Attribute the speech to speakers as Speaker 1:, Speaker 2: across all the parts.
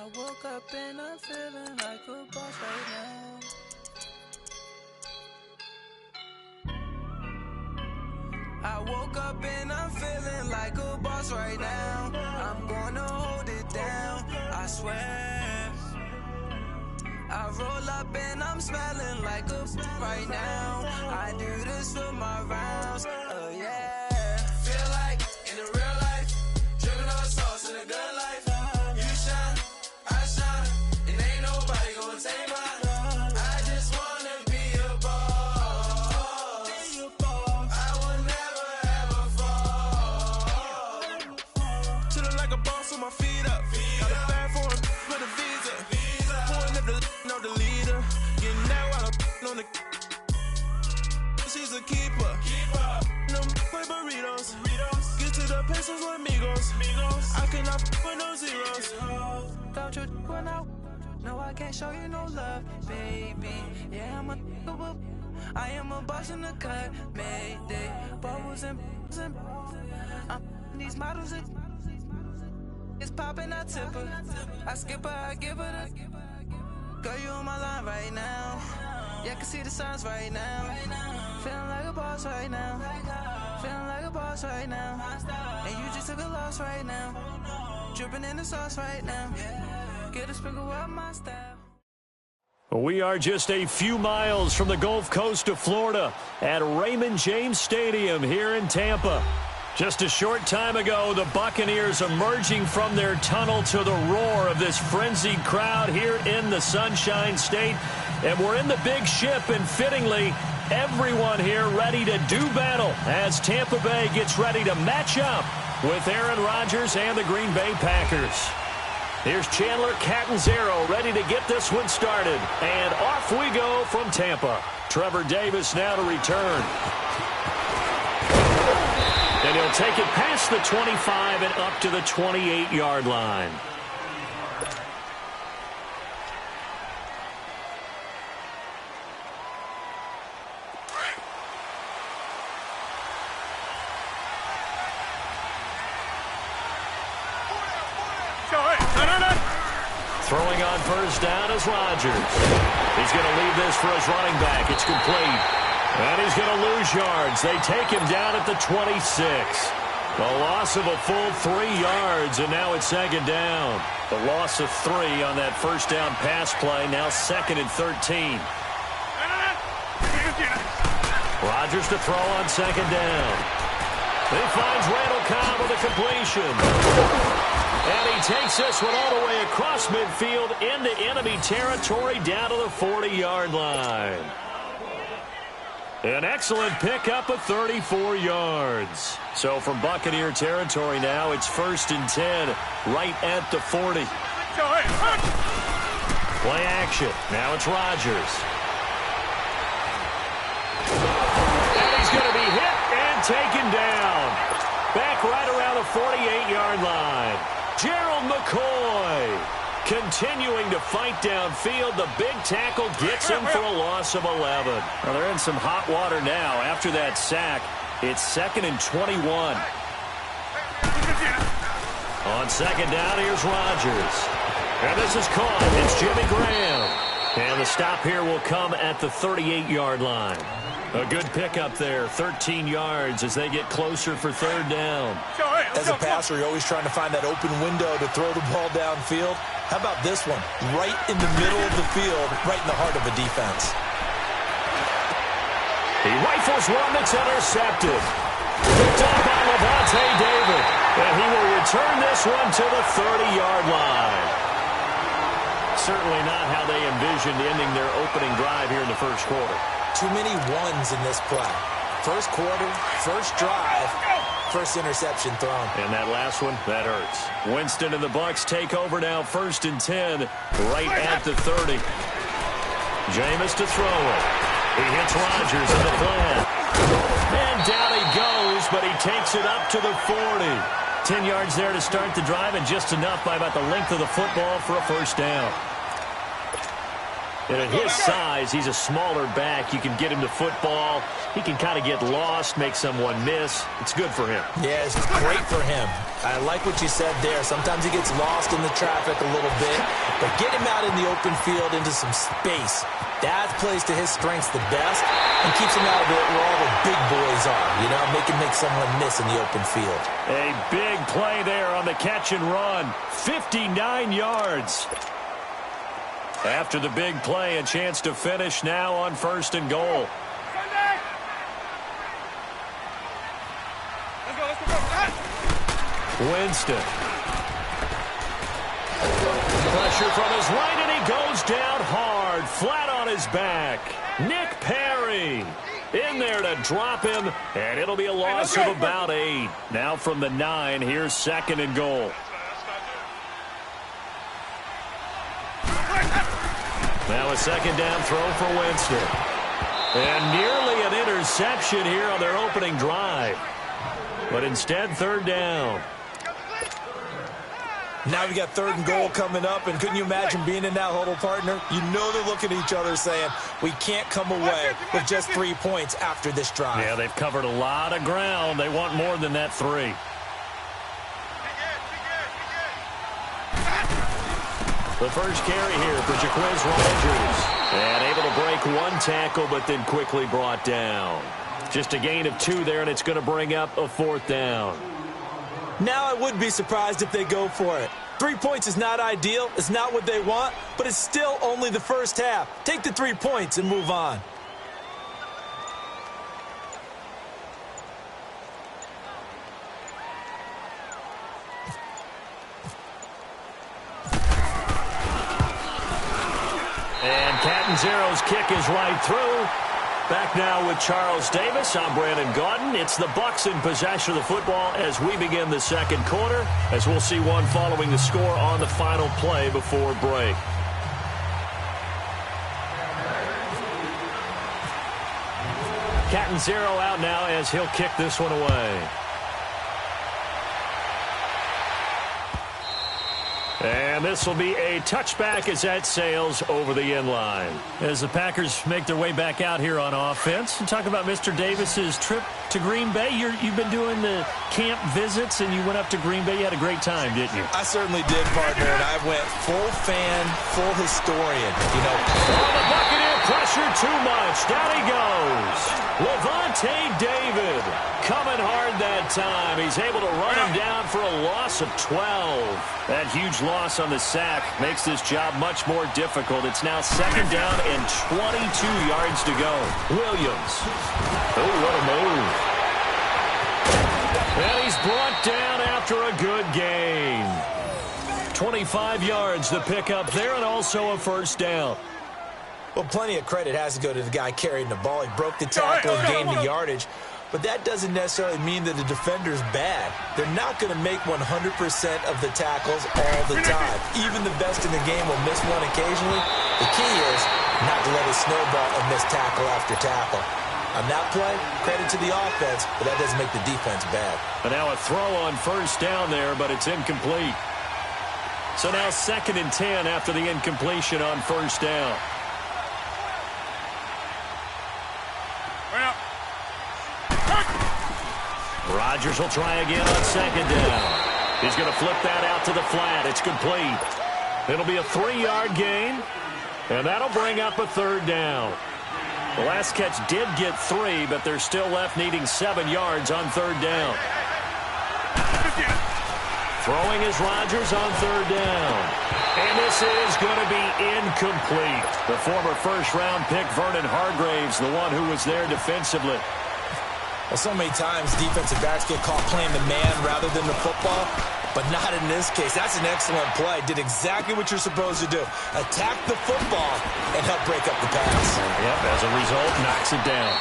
Speaker 1: I woke up and I'm feeling like a boss right now. I woke up and I'm feeling like a boss right now. I'm gonna hold it down, I swear. I roll up and I'm smelling like a right now. I do this for my rounds, yeah. Feel like in the real life, dripping on sauce in a good life. You shine, I shine, and ain't nobody gonna take mine. I just wanna be a boss. I will never ever fall. Chillin' like a boss with my feet up. Got a bag for him with a visa. Pulling up the know the leader. Getting that while I'm on the. She's a keeper. No play burritos. Get to the pesos with amigos. I cannot with no zeros. Don't you run out? No, I can't show you no love, baby. Yeah, I am a boss in the cut, Mayday. Bubbles and I'm these models. It's popping, I tip her. I skip her, I give her the. Girl, you on my line right now. Yeah, I can see the signs right now. Feeling like a boss right now. Feeling like a boss right now. And you just took a loss right now. Dripping in the sauce right now. Get a sprinkle up my style.
Speaker 2: We are just a few miles from the Gulf Coast of Florida at Raymond James Stadium here in Tampa. Just a short time ago, the Buccaneers emerging from their tunnel to the roar of this frenzied crowd here in the Sunshine State. And we're in the big ship, and fittingly, everyone here ready to do battle as Tampa Bay gets ready to match up with Aaron Rodgers and the Green Bay Packers. Here's Chandler Catanzaro ready to get this one started. And off we go from Tampa. Trevor Davis now to return. And he'll take it past the 25 and up to the 28-yard line. Throwing on first down is Rodgers. He's going to leave this for his running back. It's complete. And he's going to lose yards. They take him down at the 26. A loss of a full 3 yards, and now it's second down. The loss of 3 on that first down pass play, now second and 13. Rodgers to throw on second down. He finds Randall Cobb with a completion. And he takes this one all the way across midfield into enemy territory down to the 40-yard line. An excellent pickup of 34 yards. So from Buccaneer territory now, it's 1st and 10 right at the 40. Play action. Now it's Rodgers. And he's going to be hit and taken down. Back right around the 48-yard line. Gerald McCoy continuing to fight downfield. The big tackle gets him for a loss of 11. Well, they're in some hot water now. After that sack, it's 2nd and 21. On second down, here's Rodgers. And this is caught. It's Jimmy Graham. And the stop here will come at the 38-yard line. A good pickup there, 13 yards as they get closer for third down.
Speaker 3: As a passer, you're always trying to find that open window to throw the ball downfield. How about this one? Right in the middle of the field, right in the heart of a defense.
Speaker 2: He rifles one that's intercepted. Picked up by Levante David. And he will return this one to the 30-yard line. Certainly not how they envisioned ending their opening drive here in the first quarter.
Speaker 3: Too many ones in this play. First quarter, first drive, first interception thrown.
Speaker 2: And that last one, that hurts. Winston and the Bucs take over now, 1st and 10, right at the 30. Jameis to throw it. He hits Rodgers in the flat. And down he goes, but he takes it up to the 40. 10 yards there to start the drive, and just enough by about the length of the football for a first down. And at his size, he's a smaller back. You can get him the football. He can kind of get lost, make someone miss. It's good for him.
Speaker 3: Yeah, it's great for him. I like what you said there. Sometimes he gets lost in the traffic a little bit, but get him out in the open field into some space. That plays to his strengths the best and keeps him out of it where all the big boys are, you know, make someone miss in the open field.
Speaker 2: A big play there on the catch and run. 59 yards. After the big play, a chance to finish now on 1st and goal. Winston. Pressure from his right, and he goes down hard, flat on his back. Nick Perry in there to drop him, and it'll be a loss of about 8. Now from the 9, here's 2nd and goal. Now a 2nd down throw for Winston. And nearly an interception here on their opening drive. But instead, 3rd down.
Speaker 3: Now we got 3rd and goal coming up, and couldn't you imagine being in that huddle, partner? You know they're looking at each other saying, we can't come away with just 3 points after this drive.
Speaker 2: Yeah, they've covered a lot of ground. They want more than that 3. The first carry here for Jaquiz Rogers. And able to break 1 tackle, but then quickly brought down. Just a gain of 2 there, and it's going to bring up a 4th down.
Speaker 3: Now I would be surprised if they go for it. 3 points is not ideal. It's not what they want, but it's still only the first half. Take the 3 points and move on.
Speaker 2: And Catanzaro's kick is right through. Back now with Charles Davis. I'm Brandon Gaudin. It's the Bucs in possession of the football as we begin the 2nd quarter, as we'll see one following the score on the final play before break. Catanzaro out now as he'll kick this one away. And this will be a touchback as that sails over the end line. As the Packers make their way back out here on offense, and talk about Mr. Davis's trip to Green Bay. You've been doing the camp visits, and you went up to Green Bay. You had a great time, didn't you?
Speaker 3: I certainly did, partner, and I went full fan, full historian. You know,
Speaker 2: the Buccaneer pressure too much. Down he goes. Levante David coming hard that time. He's able to run him down for a loss of 12. That huge loss on the sack makes this job much more difficult. It's now 2nd down and 22 yards to go. Williams. Oh, what a move. And he's brought down after a good gain. 25 yards the pickup there, and also a 1st down.
Speaker 3: Well, plenty of credit has to go to the guy carrying the ball. He broke the tackle and gained the yardage. But that doesn't necessarily mean that the defender's bad. They're not going to make 100% of the tackles all the time. Even the best in the game will miss one occasionally. The key is not to let it snowball and miss tackle after tackle. On that play, credit to the offense, but that doesn't make the defense bad.
Speaker 2: And now a throw on 1st down there, but it's incomplete. So now 2nd and 10 after the incompletion on 1st down. Rodgers will try again on 2nd down. He's going to flip that out to the flat. It's complete. It'll be a 3-yard gain, and that'll bring up a 3rd down. The last catch did get 3, but they're still left needing 7 yards on 3rd down. Throwing is Rodgers on 3rd down. And this is going to be incomplete. The former 1st-round pick, Vernon Hargreaves, the one who was there defensively.
Speaker 3: Well, so many times defensive backs get caught playing the man rather than the football, but not in this case. That's an excellent play. Did exactly what you're supposed to do. Attack the football and help break up the pass.
Speaker 2: Yep, as a result, knocks it down.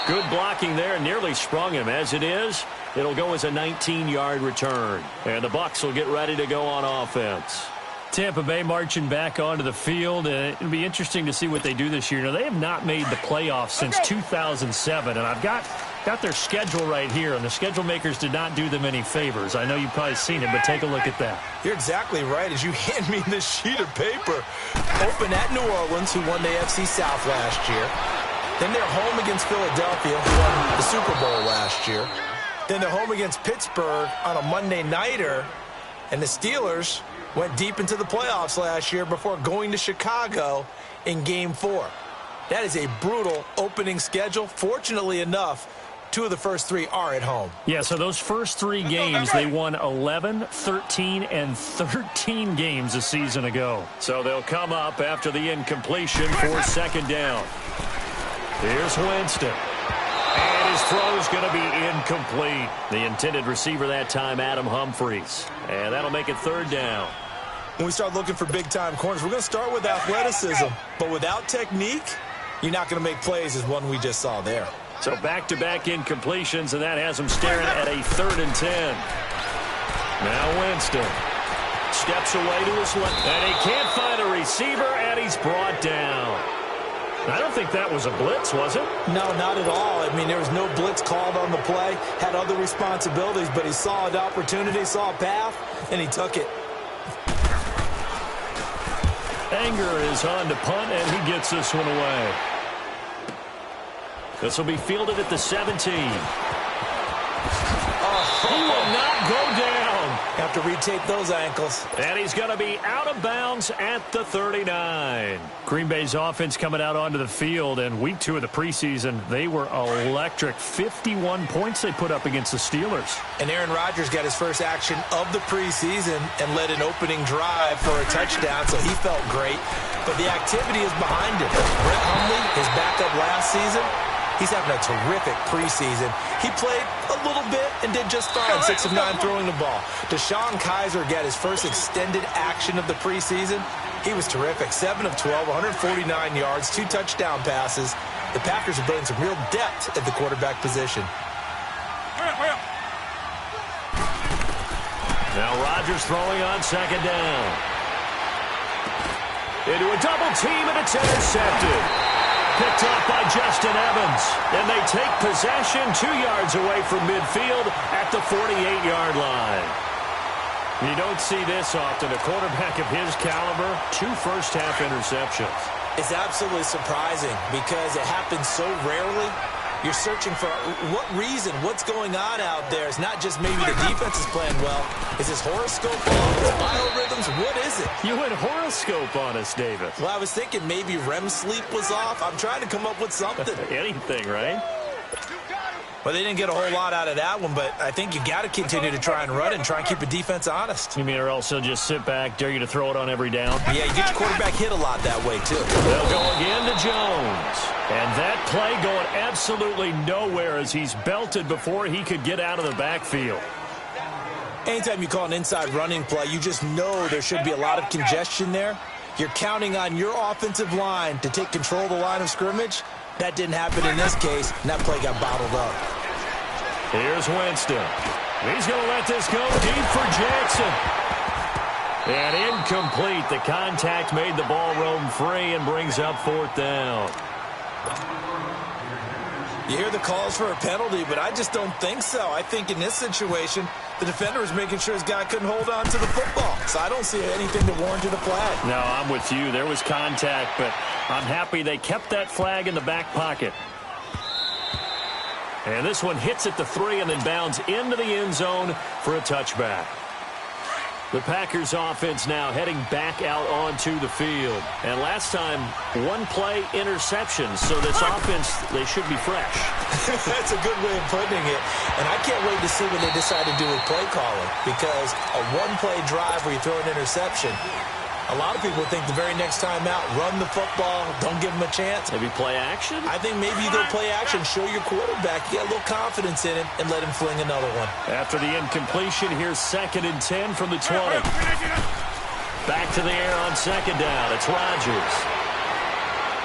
Speaker 2: Good blocking there, nearly sprung him. As it is, it'll go as a 19-yard return. And the Bucs will get ready to go on offense. Tampa Bay marching back onto the field. It'll be interesting to see what they do this year. Now, they have not made the playoffs since 2007, and I've got Got their schedule right here, and the schedule makers did not do them any favors. I know you've probably seen it, but take a look at that.
Speaker 3: You're exactly right as you hand me this sheet of paper. Open at New Orleans, who won the AFC South last year. Then they're home against Philadelphia, who won the Super Bowl last year. Then they're home against Pittsburgh on a Monday nighter. And the Steelers went deep into the playoffs last year before going to Chicago in Game 4. That is a brutal opening schedule. Fortunately enough, 2 of the first 3 are at home.
Speaker 2: Yeah, so those first 3 games, they won 11, 13, and 13 games a season ago. So they'll come up after the incompletion for second down. Here's Winston. And his throw's going to be incomplete. The intended receiver that time, Adam Humphries. And that'll make it third down.
Speaker 3: When we start looking for big-time corners, we're going to start with athleticism. But without technique, you're not going to make plays as one we just saw there.
Speaker 2: So back-to-back incompletions, and that has him staring at a 3rd and 10. Now Winston steps away to his left, and he can't find a receiver, and he's brought down. I don't think that was a blitz, was it?
Speaker 3: No, not at all. I mean, there was no blitz called on the play, had other responsibilities, but he saw an opportunity, saw a path, and he took it.
Speaker 2: Anger is on to punt, and he gets this one away. This will be fielded at the 17. He will not go down.
Speaker 3: Have to retape those ankles.
Speaker 2: And he's going to be out of bounds at the 39. Green Bay's offense coming out onto the field, and week 2 of the preseason, they were electric. 51 points they put up against the Steelers.
Speaker 3: And Aaron Rodgers got his first action of the preseason and led an opening drive for a touchdown, so he felt great. But the activity is behind him. Brett Hundley, his backup last season, he's having a terrific preseason. He played a little bit and did just fine, 6 of 9 throwing the ball. DeShone Kizer got his first extended action of the preseason. He was terrific, 7 of 12, 149 yards, 2 touchdown passes. The Packers are building some real depth at the quarterback position.
Speaker 2: Now Rodgers throwing on second down. Into a double team, and it's intercepted. Picked up by Justin Evans. And they take possession 2 yards away from midfield at the 48-yard line. You don't see this often. A quarterback of his caliber, 2 first-half interceptions.
Speaker 3: It's absolutely surprising because it happens so rarely. You're searching for what reason, what's going on out there. It's not just maybe the defense is playing well. Is his horoscope off? His biorhythms? What is it?
Speaker 2: You went horoscope on us, David.
Speaker 3: Well, I was thinking maybe REM sleep was off. I'm trying to come up with something.
Speaker 2: Anything, right?
Speaker 3: Well, they didn't get a whole lot out of that one, but I think you got to continue to try and run and try and keep the defense honest.
Speaker 2: You mean or else they'll just sit back, dare you to throw it on every down?
Speaker 3: Yeah, you get your quarterback hit a lot that way, too.
Speaker 2: They'll go again to Jones. And that play going absolutely nowhere as he's belted before he could get out of the backfield.
Speaker 3: Anytime you call an inside running play, you just know there should be a lot of congestion there. You're counting on your offensive line to take control of the line of scrimmage. That didn't happen in this case, and that play got bottled up.
Speaker 2: Here's Winston. He's going to let this go deep for Jackson. And incomplete. The contact made the ball roam free and brings up 4th down.
Speaker 3: You hear the calls for a penalty, but I just don't think so. I think in this situation, the defender was making sure his guy couldn't hold on to the football. So I don't see anything that warranted a flag.
Speaker 2: No, I'm with you. There was contact, but I'm happy they kept that flag in the back pocket. And this one hits at the 3 and then bounds into the end zone for a touchback. The Packers offense now heading back out onto the field. And last time, 1-play interception. So this offense, they should be fresh.
Speaker 3: That's a good way of putting it. And I can't wait to see what they decide to do with play calling. Because a 1-play drive where you throw an interception, a lot of people think the very next time out, run the football, don't give them a chance.
Speaker 2: Maybe play action?
Speaker 3: I think maybe you go play action, show your quarterback, you get a little confidence in him, and let him fling another one.
Speaker 2: After the incompletion, here's 2nd and 10 from the 20. Back to the air on second down. It's Rodgers.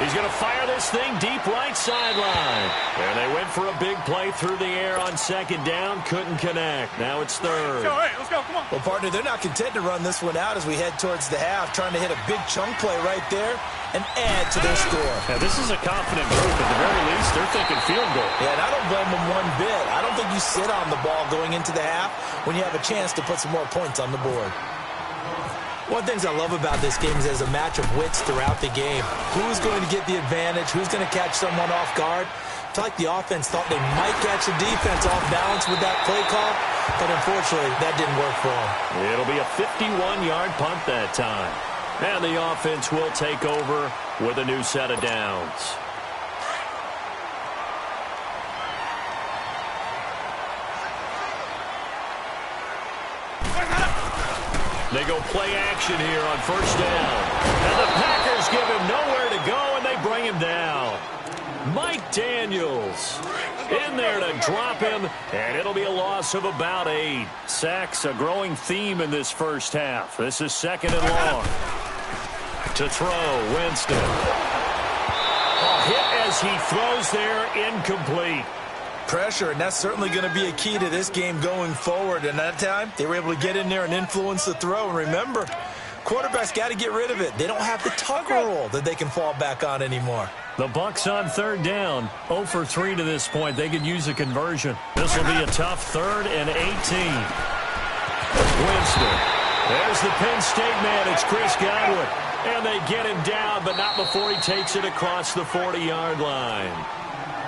Speaker 2: He's going to fire this thing deep right sideline. And they went for a big play through the air on second down. Couldn't connect. Now it's 3rd.
Speaker 4: Let's go. Come on.
Speaker 3: Well, partner, they're not content to run this one out as we head towards the half, trying to hit a big chunk play right there. and add to their score.
Speaker 2: Yeah, this is a confident group. At the very least, they're thinking field goal.
Speaker 3: Yeah, and I don't blame them one bit. I don't think you sit on the ball going into the half when you have a chance to put some more points on the board. One of the things I love about this game is there's a match of wits throughout the game. Who's going to get the advantage? Who's going to catch someone off guard? I feel like the offense thought they might catch the defense off balance with that play call, but unfortunately, that didn't work for them.
Speaker 2: It'll be a 51-yard punt that time. And the offense will take over with a new set of downs. They go play action here on first down. And the Packers give him nowhere to go, and they bring him down. Mike Daniels in there to drop him, and it'll be a loss of about 8. Sacks, a growing theme in this first half. This is second and long. To throw, Winston. Hit as he throws there, incomplete.
Speaker 3: Pressure, and that's certainly going to be a key to this game going forward. And that time, they were able to get in there and influence the throw. And remember, quarterbacks got to get rid of it. They don't have the tugger roll that they can fall back on anymore.
Speaker 2: The Bucs on third down, 0 for 3 to this point. They could use a conversion. This will be a tough 3rd and 18. Winston. There's the Penn State man. It's Chris Godwin. And they get him down, but not before he takes it across the 40-yard line.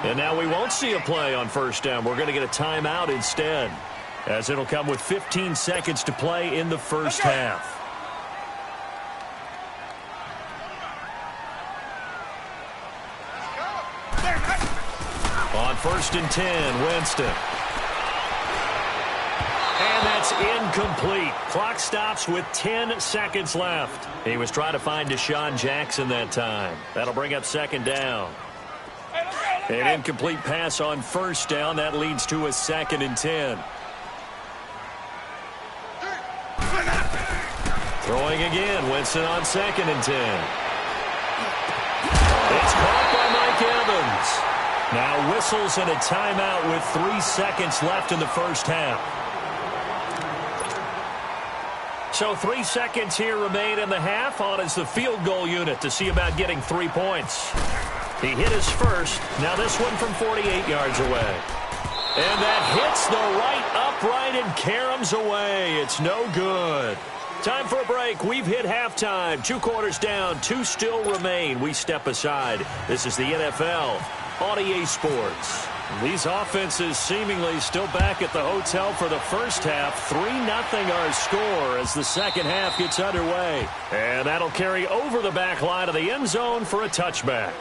Speaker 2: And now we won't see a play on first down. We're going to get a timeout instead, as it'll come with 15 seconds to play in the first half. On 1st and 10, Winston. And that's incomplete. Clock stops with 10 seconds left. He was trying to find Deshaun Jackson that time. That'll bring up 2nd down. An incomplete pass on first down. That leads to a 2nd and 10. Throwing again. Winston on 2nd and 10. It's caught by Mike Evans. Now whistles and a timeout with 3 seconds left in the first half. So 3 seconds here remain in the half. On is the field goal unit to see about getting 3 points. He hit his first. Now this one from 48 yards away. And that hits the right upright and caroms away. It's no good. Time for a break. We've hit halftime. 2 quarters down. 2 still remain. We step aside. This is the NFL on EA Sports. These offenses seemingly still back at the hotel for the first half. 3-0 our score as the second half gets underway. And that'll carry over the back line of the end zone for a touchback.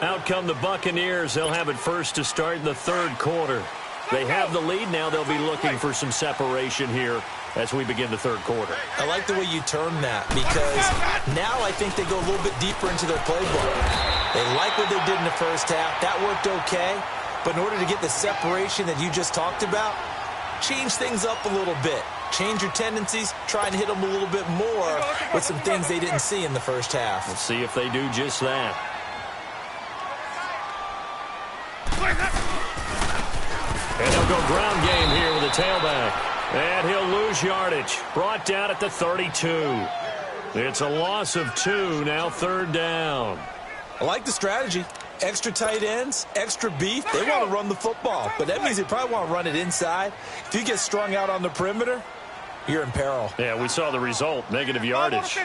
Speaker 2: Out come the Buccaneers. They'll have it first to start in the 3rd quarter. They have the lead. Now they'll be looking for some separation here as we begin the 3rd quarter.
Speaker 3: I like the way you term that, because now I think they go a little bit deeper into their playbook. They like what they did in the first half. That worked okay. But in order to get the separation that you just talked about, change things up a little bit. Change your tendencies. Try and hit them a little bit more with some things they didn't see in the first half.
Speaker 2: Let's see if they do just that. And he'll go ground game here with a tailback. And he'll lose yardage. Brought down at the 32. It's a loss of 2. Now 3rd down.
Speaker 3: I like the strategy. Extra tight ends, extra beef. They want to run the football, but that means they probably want to run it inside. If you get strung out on the perimeter, you're in peril.
Speaker 2: Yeah, we saw the result. Negative yardage.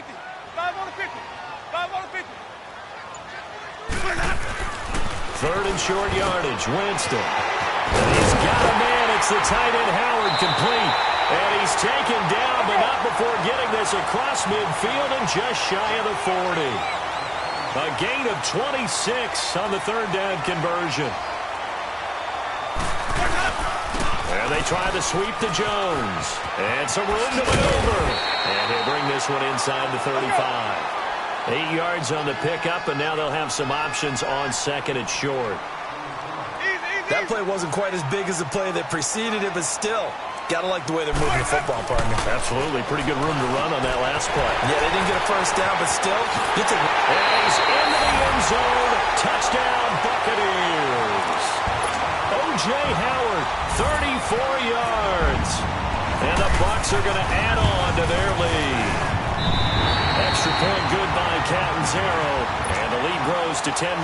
Speaker 2: 3rd and short yardage. Winston. And he's got a man. It's the tight end Howard, complete. And he's taken down, but not before getting this across midfield and just shy of the 40. A gain of 26 on the 3rd down conversion. And they try to sweep to Jones. And some room to maneuver. And he'll bring this one inside the 35. 8 yards on the pickup, and now they'll have some options on 2nd and short.
Speaker 3: That play wasn't quite as big as the play that preceded it, but still, got to like the way they're moving the football, partner.
Speaker 2: Absolutely. Pretty good room to run on that last play.
Speaker 3: Yeah, they didn't get a first down, but still, you took it.
Speaker 2: And he's into the end zone. Touchdown, Buccaneers. O.J. Howard, 34 yards. And the Bucs are going to add on to their lead. Extra point good by Catanzaro. And the lead grows to 10-0.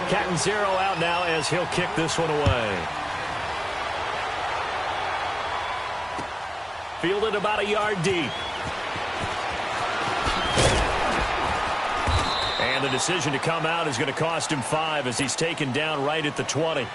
Speaker 2: Catanzaro out now as he'll kick this one away. Fielded about a yard deep. And the decision to come out is going to cost him 5 as he's taken down right at the 20.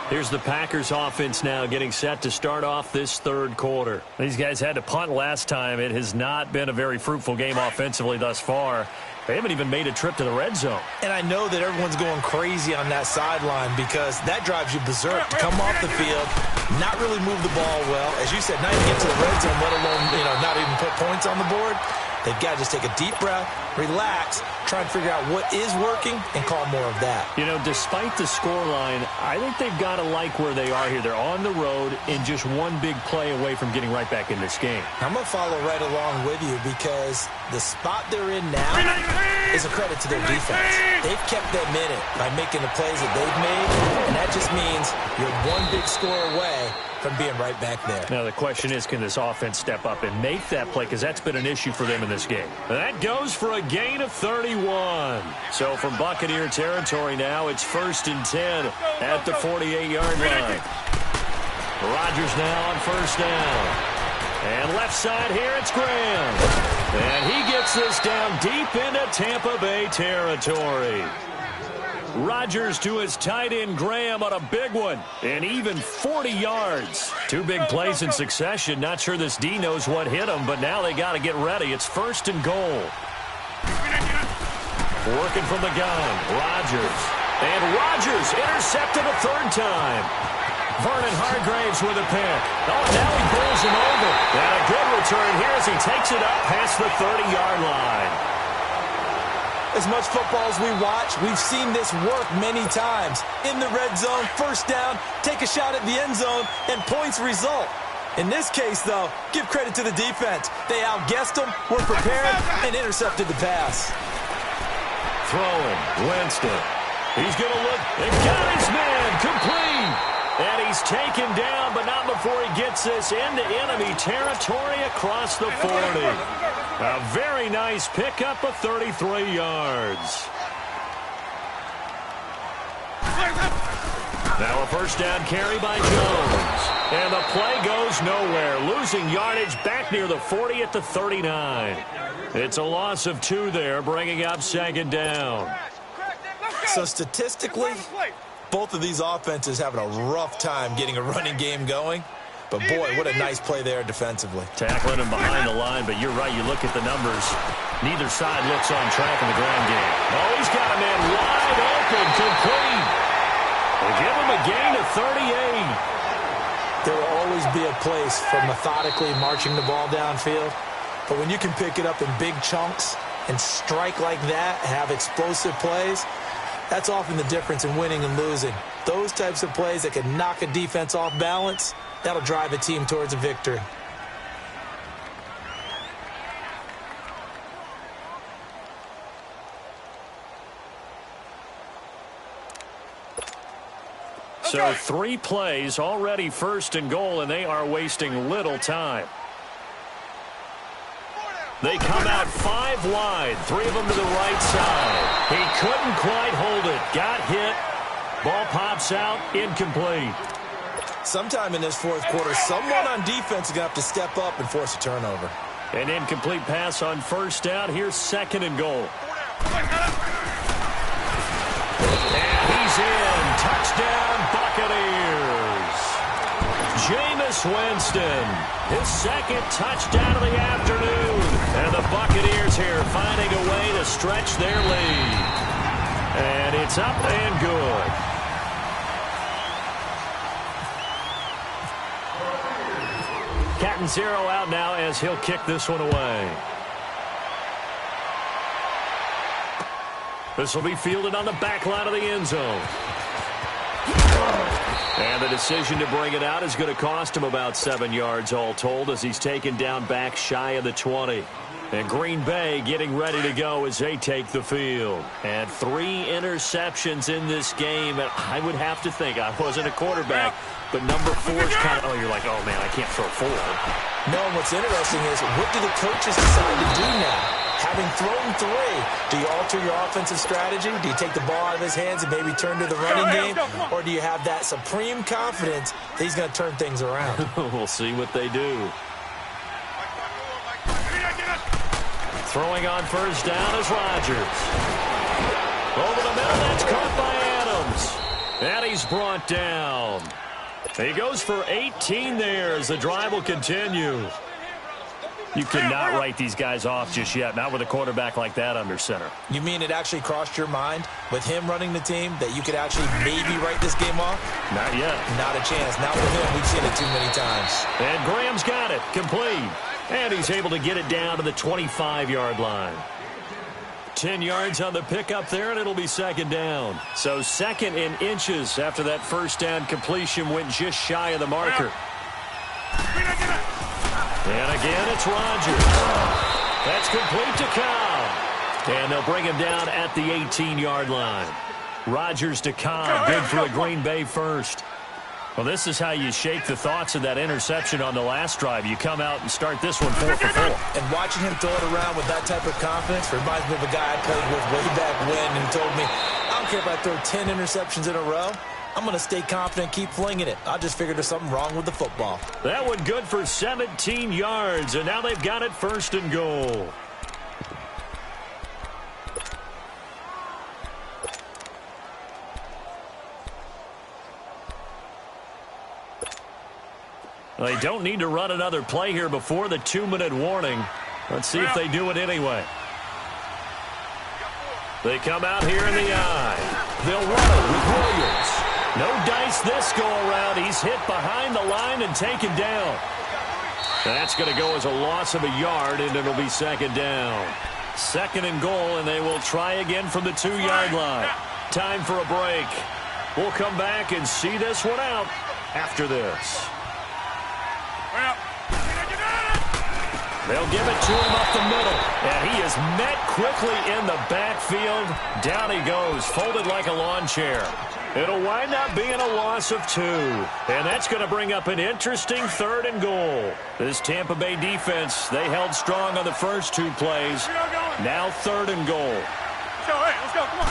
Speaker 2: Here's the Packers offense now getting set to start off this third quarter. These guys had to punt last time. It has not been a very fruitful game offensively thus far. They haven't even made a trip to the red zone.
Speaker 3: And I know that everyone's going crazy on that sideline because that drives you berserk to come off the field, not really move the ball well. As you said, not even get to the red zone, let alone, not even put points on the board. They've got to just take a deep breath, relax, try and figure out what is working, and call more of that.
Speaker 2: Despite the scoreline, I think they've got to like where they are here. They're on the road and just one big play away from getting right back in this game.
Speaker 3: I'm going to follow right along with you because the spot they're in now is a credit to their defense. They've kept them in it by making the plays that they've made, and that just means you're one big score away from being right back there.
Speaker 2: Now the question is, can this offense step up and make that play? Because that's been an issue for them in this game. That goes for a gain of 31. So from Buccaneer territory now, it's 1st and 10 at the 48-yard line. Rodgers now on first down. And left side here, it's Graham. And he gets this down deep into Tampa Bay territory. Rodgers to his tight end Graham on a big one, and even 40 yards. Two big plays in succession. Not sure this D knows what hit him, but now they got to get ready. It's 1st and goal. Working from the gun, Rodgers. And Rodgers intercepted a third time. Vernon Hargreaves with a pick. Oh, now he pulls him over. And a good return here as he takes it up past the 30-yard line.
Speaker 3: As much football as we watch, we've seen this work many times. In the red zone, first down, take a shot at the end zone, and points result. In this case, though, give credit to the defense. They outguessed them, were prepared, and intercepted the pass.
Speaker 2: Throwing, Winston. He's going to look and got his man complete. And he's taken down, but not before he gets this into enemy territory across the 40. A very nice pickup of 33 yards. Now a first down carry by Jones. And the play goes nowhere. Losing yardage back near the 40 at the 39. It's a loss of 2 there, bringing up 2nd down.
Speaker 3: So statistically, both of these offenses having a rough time getting a running game going. But, boy, what a nice play there defensively.
Speaker 2: Tackling him behind the line, but you're right. You look at the numbers. Neither side looks on track in the ground game. Oh, he's got a man wide open, complete. They give him a gain of 38.
Speaker 3: There will always be a place for methodically marching the ball downfield. But when you can pick it up in big chunks and strike like that, have explosive plays, that's often the difference in winning and losing. Those types of plays that can knock a defense off balance, that'll drive a team towards a victory.
Speaker 2: So 3 plays, already 1st and goal, and they are wasting little time. They come out 5 wide, 3 of them to the right side. He couldn't quite hold it. Got hit. Ball pops out, incomplete.
Speaker 3: Sometime in this fourth quarter, someone on defense is going to have to step up and force a turnover.
Speaker 2: An incomplete pass on first down. Here's 2nd and goal. And he's in. Touchdown, Buccaneers. Jameis Winston, his 2nd touchdown of the afternoon. And the Buccaneers here finding a way to stretch their lead. And it's up and good. Catanzaro out now as he'll kick this one away. This will be fielded on the back line of the end zone. And the decision to bring it out is going to cost him about 7 yards all told as he's taken down back shy of the 20. And Green Bay getting ready to go as they take the field. And 3 interceptions in this game. And I would have to think, I wasn't a quarterback, but number 4 is kind of, you're like, oh, man, I can't throw 4.
Speaker 3: No, what's interesting is, what do the coaches decide to do now? Having thrown 3, do you alter your offensive strategy? Do you take the ball out of his hands and maybe turn to the running game? Or do you have that supreme confidence that he's going to turn things around?
Speaker 2: We'll see what they do. Throwing on first down is Rodgers. Over the middle, that's caught by Adams. And he's brought down. He goes for 18 there as the drive will continue. You cannot write these guys off just yet, not with a quarterback like that under center. You mean it actually crossed your mind with him running the team that you could actually maybe write this game off? Not yet. Not a chance. Not with him. We've seen it too many times. And Graham's got it. Complete. And he's able to get it down to the 25-yard line. 10 yards on the pickup there, and it'll be second down. So second in inches after that first down completion went just shy of the marker. And again, it's Rodgers. That's complete to Cobb. And they'll bring him down at the 18-yard line. Rodgers to Cobb, good for a Green Bay first. Well, this is how you shake the thoughts of that interception on the last drive. You come out and start this one 4 for 4. And watching him throw it around with that type of confidence reminds me of a guy I played with way back when who told me, I don't care if I throw 10 interceptions in a row. I'm going to stay confident, keep flinging it. I just figured there's something wrong with the football. That one good for 17 yards, and now they've got it first and goal. They don't need to run another play here before the 2-minute warning. Let's see if they do it anyway. They come out here in the eye. They'll run it with Williams. No dice this go-around. He's hit behind the line and taken down. That's going to go as a loss of a yard, and it'll be second down. Second and goal, and they will try again from the 2-yard line. Time for a break. We'll come back and see this one out after this. They'll give it to him up the middle, and he is met quickly in the backfield. Down he goes, folded like a lawn chair. It'll wind up being a loss of 2, and that's going to bring up an interesting third and goal. This Tampa Bay defense, they held strong on the first 2 plays. Now third and goal.
Speaker 4: Let's go. Come on.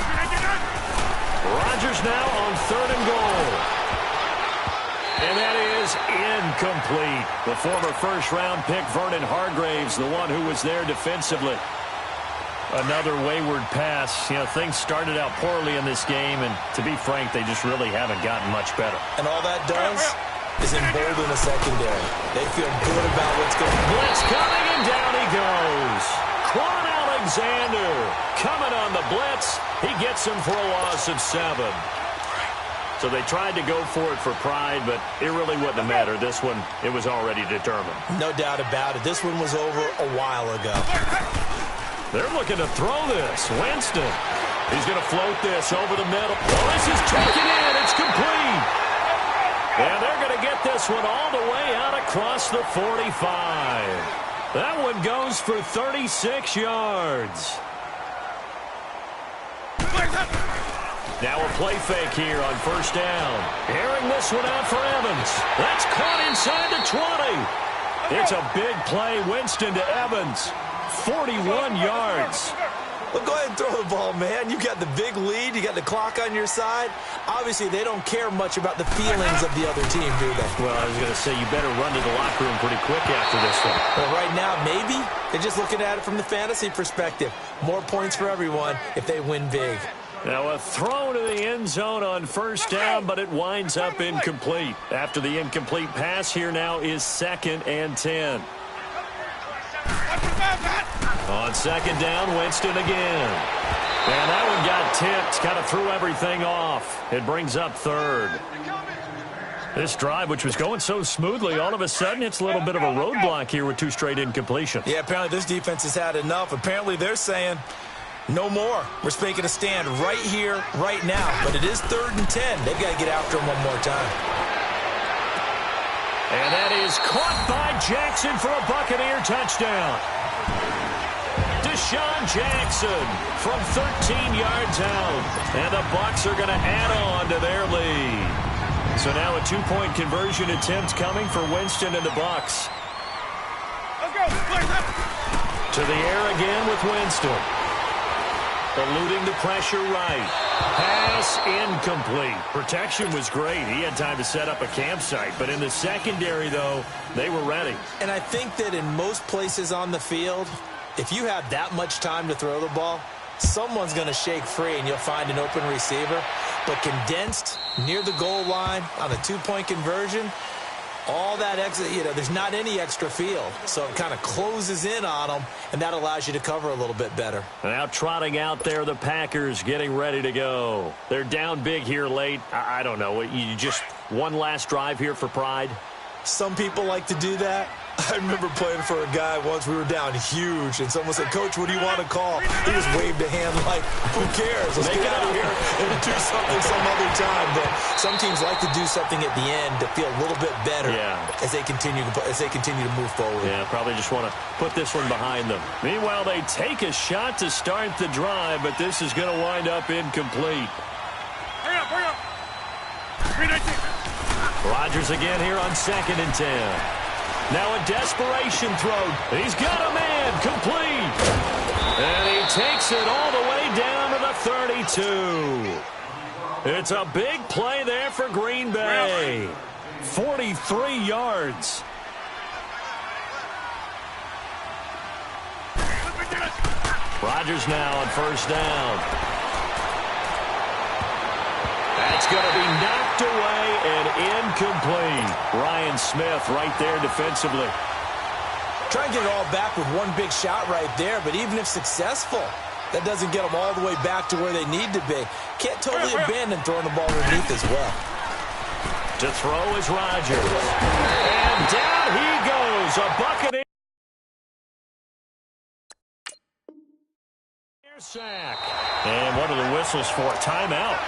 Speaker 2: Rodgers now on third and goal. And that is incomplete. The former first-round pick, Vernon Hargraves, the one who was there defensively. Another wayward pass. You know, things started out poorly in this game, and to be frank, they just really haven't gotten much better. And all that does is embolden the secondary. They feel good about what's going on. Blitz coming, and down he goes. Quan Alexander coming on the blitz. He gets him for a loss of 7. So they tried to go for it for pride, but it really wouldn't have mattered. This one, it was already determined. No doubt about it. This one was over a while ago. They're looking to throw this. Winston. He's going to float this over the middle. Well, this is taken in. It's complete. And they're going to get this one all the way out across the 45. That one goes for 36 yards. Now a play fake here on first down. Airing this one out for Evans. That's caught inside the 20. It's a big play. Winston to Evans. 41 yards. Well, go ahead and throw the ball, man. You got the big lead. You got the clock on your side. Obviously, they don't care much about the feelings of the other team, do they? Well, I was going to say, you better run to the locker room pretty quick after this one. Well, right now, maybe. They're just looking at it from the fantasy perspective. More points for everyone if they win big. Now a throw to the end zone on first down, but it winds up incomplete. After the incomplete pass, here now is 2nd and 10. On second down, Winston again. And that one got tipped, kind of threw everything off. It brings up third. This drive, which was going so smoothly, all of a sudden it's a little bit of a roadblock here with 2 straight incompletions. Yeah, apparently this defense has had enough. Apparently they're saying, no more. We're making a stand right here, right now. But it is 3rd and 10. They've got to get after him one more time. And that is caught by Jackson for a Buccaneer touchdown. Deshaun Jackson from 13 yards out. And the Bucs are going to add on to their lead. So now a two-point conversion attempt coming for Winston and the Bucs.
Speaker 4: Let's go.
Speaker 2: To the air again with Winston. Eluding the pressure right. Pass incomplete. Protection was great. He had time to set up a campsite. But in the secondary, though, they were ready.
Speaker 3: And I think that in most places on the field, if you have that much time to throw the ball, someone's going to shake free and you'll find an open receiver. But condensed near the goal line on a two-point conversion, all that extra, there's not any extra field. So it kind of closes in on them, and that allows you to cover a little bit better.
Speaker 2: Now trotting out there, the Packers getting ready to go. They're down big here late. I don't know. You just one last drive here for pride?
Speaker 3: Some people like to do that. I remember playing for a guy once. We were down huge, and someone said, "Coach, what do you want to call?" He just waved a hand like, "Who cares? Let's get out of here and do something some other time." But some teams like to do something at the end to feel a little bit better as they continue to move forward.
Speaker 2: Yeah, probably just want to put this one behind them. Meanwhile, they take a shot to start the drive, but this is going to wind up incomplete.
Speaker 4: Hurry up. 319.
Speaker 2: Rodgers again here on 2nd and 10. Now a desperation throw. He's got a man complete. And he takes it all the way down to the 32. It's a big play there for Green Bay. 43 yards. Rodgers now on 1st down. That's going to be knocked away and incomplete. Ryan Smith right there defensively.
Speaker 3: Try and get it all back with one big shot right there, but even if successful, that doesn't get them all the way back to where they need to be. Can't totally abandon throwing the ball underneath as well.
Speaker 2: To throw is Rodgers. And down he goes. A Buccaneer sack. And what are the whistles for? Timeout.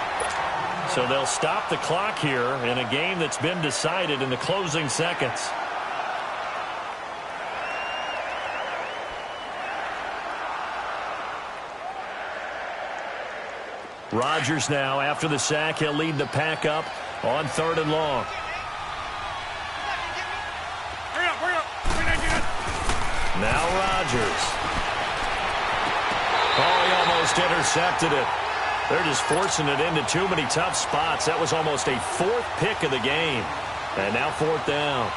Speaker 2: So they'll stop the clock here in a game that's been decided in the closing seconds. Rodgers now, after the sack, he'll lead the pack up on 3rd and long.
Speaker 4: Hurry up. 319.
Speaker 2: Now Rodgers. Oh, he almost intercepted it. They're just forcing it into too many tough spots. That was almost a 4th pick of the game. And now 4th down.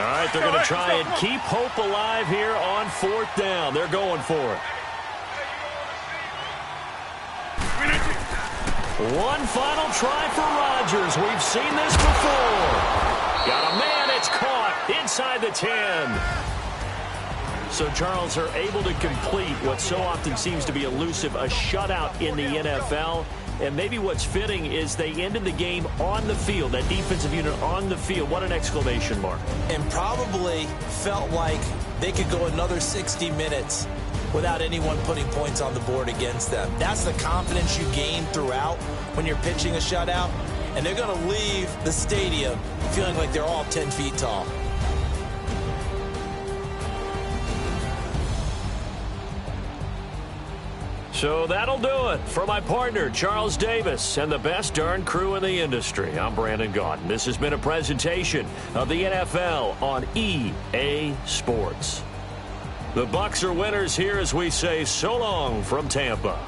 Speaker 2: All right, they're going to try and keep hope alive here on 4th down. They're going for it. One final try for Rodgers. We've seen this before. Got a man. It's caught inside the 10. So, Charles, are able to complete what so often seems to be elusive, a shutout in the NFL. And maybe what's fitting is they ended the game on the field, that defensive unit on the field. What an exclamation mark.
Speaker 3: And probably felt like they could go another 60 minutes without anyone putting points on the board against them. That's the confidence you gain throughout when you're pitching a shutout. And they're going to leave the stadium feeling like they're all 10 feet tall.
Speaker 2: So that'll do it for my partner, Charles Davis, and the best darn crew in the industry. I'm Brandon Gaudin. This has been a presentation of the NFL on EA Sports. The Bucs are winners here as we say so long from Tampa.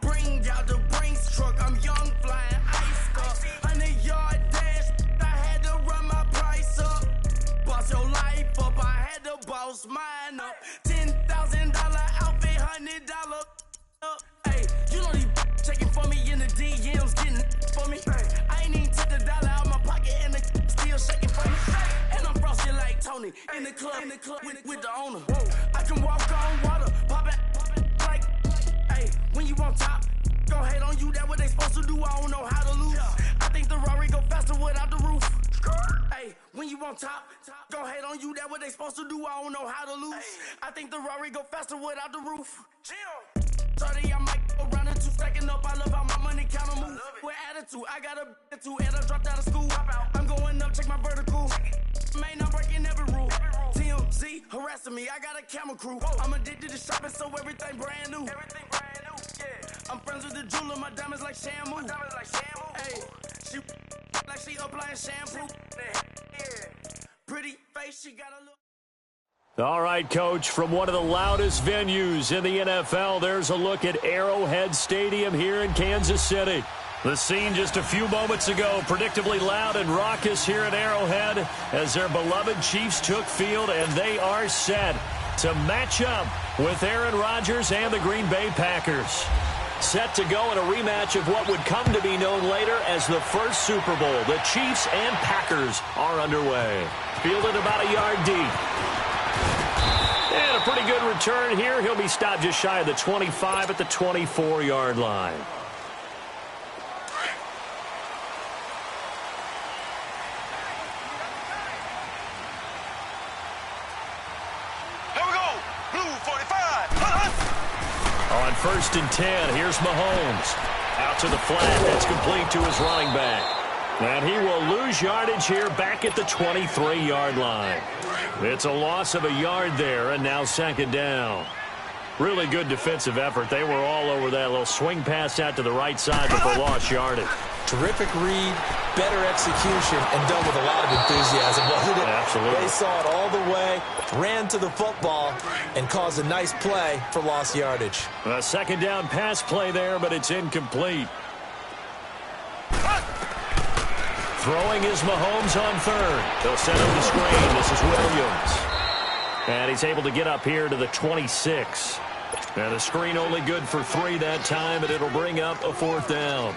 Speaker 1: Bring out the Brinks truck, I'm young, flying ice cup. 100-yard dash, I had to run my price up. Boss your life up, I had to boss mine up. $10,000 outfit, $100 up. Hey, you know these checking for me in the DMs, getting for me. I ain't even took the dollar out my pocket and the still shaking for me. And I'm frosty like Tony. own it. In the club with the owner. I can walk on water, pop it like, hey, when you on top, gon' hate on you, that what they supposed to do, I don't know how to lose. I think the Rari go faster without the roof. Hey, when you on top, gon' hate on you, that what they supposed to do, I don't know how to lose. I think the Rari go faster without the roof. 30, I might go round and two, stacking up, I love how my money counter move. With attitude, I got a attitude, and I dropped out of school. I'm going up, check my vertical. Man, I'm breaking every rule. TMZ harassing me, I got a camera crew. I'm addicted to shopping, so everything brand new. I'm friends with the jeweler, my diamonds like Shamu. Hey, she like she applying shampoo. Pretty face, she got a look.
Speaker 2: All right, Coach, from one of the loudest venues in the NFL, there's a look at Arrowhead Stadium here in Kansas City. The scene just a few moments ago, predictably loud and raucous here at Arrowhead as their beloved Chiefs took field, and they are set to match up with Aaron Rodgers and the Green Bay Packers. Set to go in a rematch of what would come to be known later as the first Super Bowl. The Chiefs and Packers are underway. Fielded about a yard deep. And a pretty good return here. He'll be stopped just shy of the 25 at the 24-yard line.
Speaker 1: Here we go. Blue 45.
Speaker 2: On 1st and 10, here's Mahomes. Out to the flat. That's complete to his running back. And he will lose yardage here back at the 23-yard line. It's a loss of a yard there, and now 2nd down. Really good defensive effort. They were all over that little swing pass out to the right side before lost yardage.
Speaker 3: Terrific read, better execution, and done with a lot of enthusiasm, wasn't it?
Speaker 2: Absolutely.
Speaker 3: They saw it all the way, ran to the football, and caused a nice play for lost yardage.
Speaker 2: A 2nd down pass play there, but it's incomplete. Throwing is Mahomes on 3rd. They'll set up the screen. This is Williams. And he's able to get up here to the 26. And the screen only good for 3 that time, and it'll bring up a 4th down.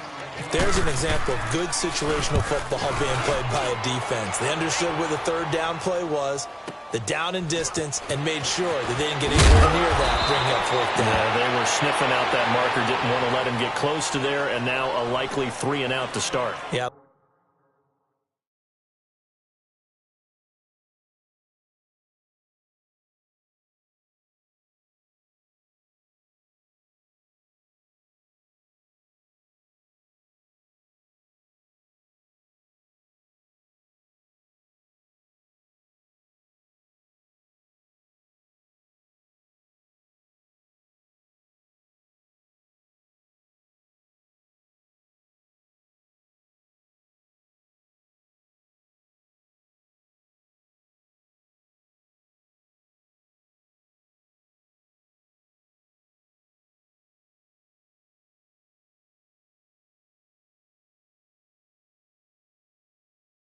Speaker 3: There's an example of good situational football being played by a defense. They understood what the 3rd down play was, the down and distance, and made sure that they didn't get anywhere near that, bringing up 4th down.
Speaker 2: Yeah, they were sniffing out that marker, didn't want to let him get close to there, and now a likely 3 and out to start.
Speaker 3: Yep.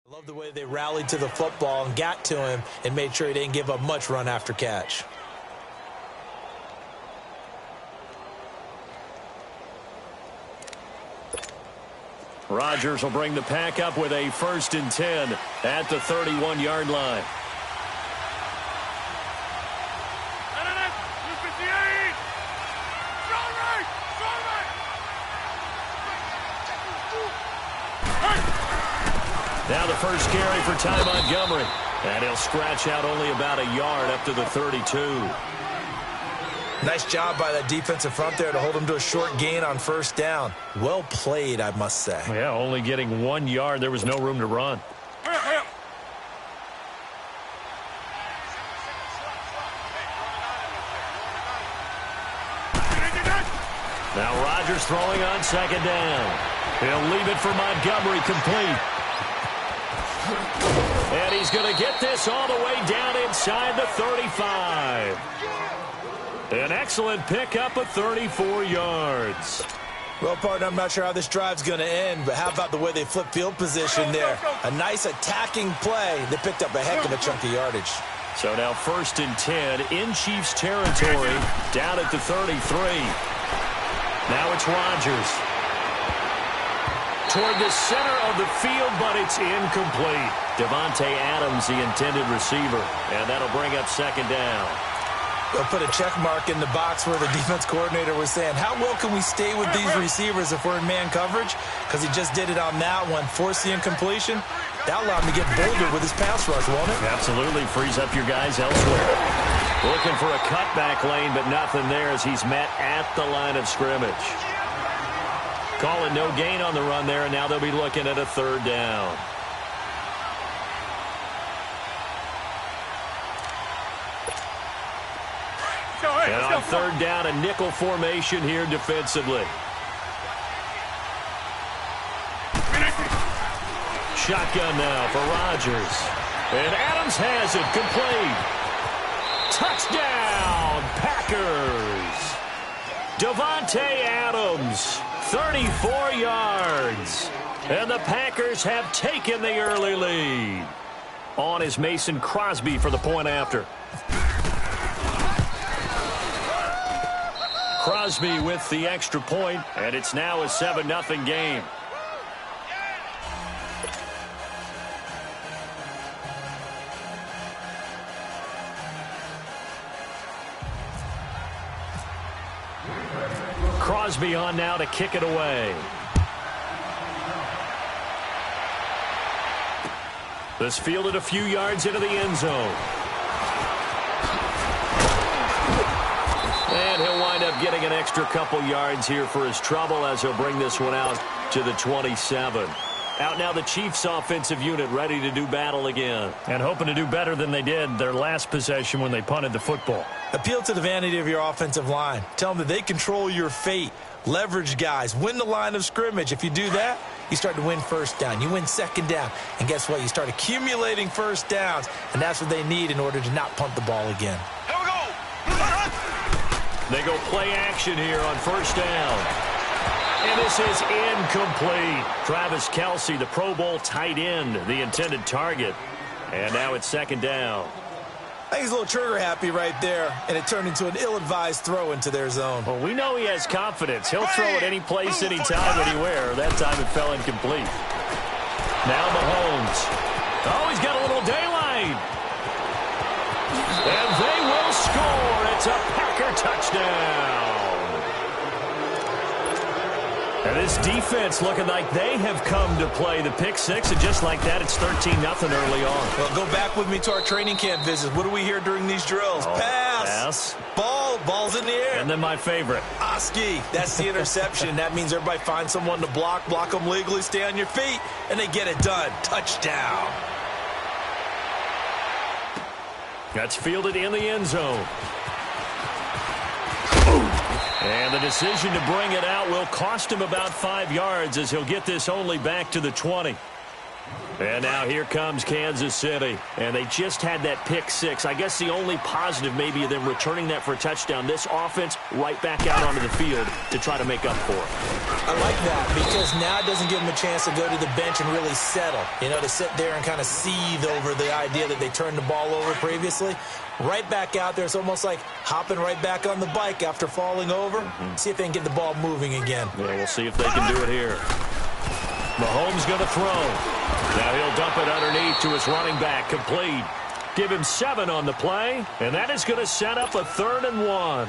Speaker 3: I love the way they rallied to the football and got to him and made sure he didn't give up much run after catch.
Speaker 2: Rodgers will bring the pack up with a 1st and 10 at the 31-yard line. Now the first carry for Ty Montgomery. And he'll scratch out only about a yard up to the 32.
Speaker 3: Nice job by that defensive front there to hold him to a short gain on 1st down. Well played, I must say.
Speaker 2: Yeah, only getting 1 yard. There was no room to run. Now Rodgers throwing on 2nd down. He'll leave it for Montgomery, complete. And he's going to get this all the way down inside the 35. An excellent pickup of 34 yards.
Speaker 3: Well, partner, I'm not sure how this drive's going to end, but how about the way they flip field position there? A nice attacking play that picked up a heck of a chunk of yardage.
Speaker 2: So now 1st and 10 in Chiefs territory, down at the 33. Now it's Rodgers. toward the center of the field, but it's incomplete. Davante Adams, the intended receiver, and that'll bring up second down.
Speaker 3: They'll put a check mark in the box where the defense coordinator was saying, how well can we stay with these receivers if we're in man coverage? Because he just did it on that one, forced the incompletion. That'll allow him to get bolder with his pass rush, won't it?
Speaker 2: Absolutely, frees up your guys elsewhere. Looking for a cutback lane, but nothing there as he's met at the line of scrimmage. Calling no gain on the run there, and now they'll be looking at a third down. And on third down, a nickel formation here defensively. Shotgun now for Rodgers. And Adams has it, complete. Touchdown, Packers. Davante Adams, 34 yards. And the Packers have taken the early lead. On is Mason Crosby for the point after. Crosby with the extra point, and it's now a 7-0 game. Crosby on now to kick it away. This fielded a few yards into the end zone. And he'll wind up getting an extra couple yards here for his trouble as he'll bring this one out to the 27. Out now the Chiefs offensive unit ready to do battle again. And hoping to do better than they did their last possession when they punted the football.
Speaker 3: Appeal to the vanity of your offensive line. Tell them that they control your fate. Leverage guys. Win the line of scrimmage. If you do that, you start to win first down. You win second down. And guess what? You start accumulating first downs. And that's what they need in order to not punt the ball again.
Speaker 4: Here we go.
Speaker 2: They go play action here on first down. And this is incomplete. Travis Kelce, the Pro Bowl tight end, the intended target. And now it's second down.
Speaker 3: I think he's a little trigger happy right there, and it turned into an ill-advised throw into their zone.
Speaker 2: Well, we know he has confidence. He'll throw it any place, any time, anywhere. That time it fell incomplete. Now Mahomes. Oh, he's got a little daylight. And they will score. It's a Packer touchdown. And this defense looking like they have come to play the pick six, and just like that, it's 13-0 early on.
Speaker 3: Well, go back with me to our training camp visits. What do we hear during these drills? Pass. Ball's in the air.
Speaker 2: And then my favorite.
Speaker 3: Oski. That's the interception. That means everybody finds someone to block them legally, stay on your feet, and they get it done. Touchdown.
Speaker 2: That's fielded in the end zone. And the decision to bring it out will cost him about 5 yards as he'll get this only back to the 20. And now here comes Kansas City. And they just had that pick six. I guess the only positive maybe of them returning that for a touchdown. This offense right back out onto the field to try to make up for it.
Speaker 3: I like that because now it doesn't give them a chance to go to the bench and really settle. You know, to sit there and kind of seethe over the idea that they turned the ball over previously. Right back out there. It's almost like hopping right back on the bike after falling over. See if they can get the ball moving again.
Speaker 2: Yeah, we'll see if they can do it here. Mahomes going to throw. Now he'll dump it underneath to his running back. Complete. Give him 7 on the play. And that is going to set up a 3rd and 1.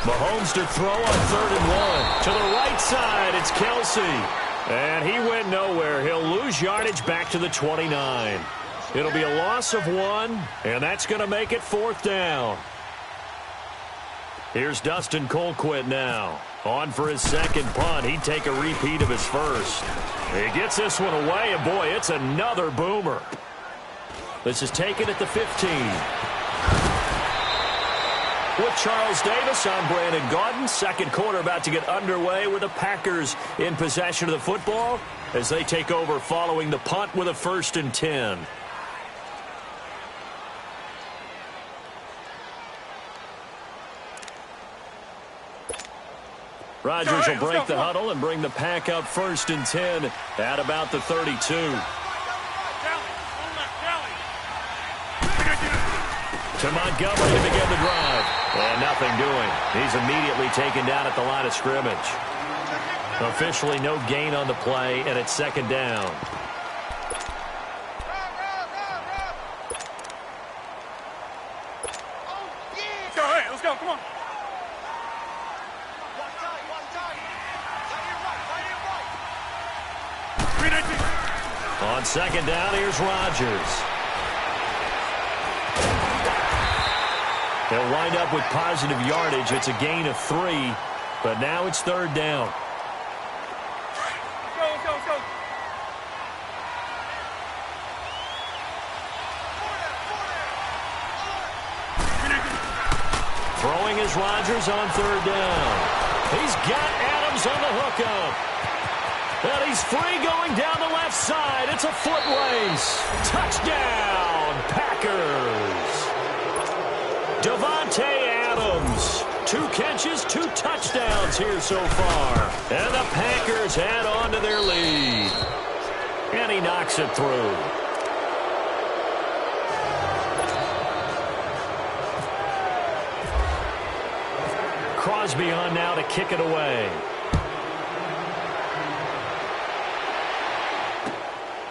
Speaker 2: Mahomes to throw on 3rd and 1. To the right side, it's Kelce. And he went nowhere. He'll lose yardage back to the 29. It'll be a loss of 1, and that's going to make it 4th down. Here's Dustin Colquitt now. On for his second punt. He'd take a repeat of his first. He gets this one away, and boy, it's another boomer. This is taken at the 15. With Charles Davis, I'm Brandon Gaudin. Second quarter about to get underway with the Packers in possession of the football as they take over following the punt with a 1st and 10. Rodgers will break the huddle and bring the Pack up 1st and 10 at about the 32. To Montgomery to begin the drive. And nothing doing. He's immediately taken down at the line of scrimmage. Officially no gain on the play, and it's second down.
Speaker 4: Let's go, hey, let's go, come on.
Speaker 2: On second down, here's Rodgers. They'll wind up with positive yardage. It's a gain of 3, but now it's third down.
Speaker 4: Let's go.
Speaker 2: Throwing is Rodgers on third down. He's got Adams on the hookup. And he's free going down the left side. It's a foot race. Touchdown, Packers. Davante Adams. 2 catches, 2 touchdowns here so far. And the Packers add on to their lead. And he knocks it through. Crosby on now to kick it away.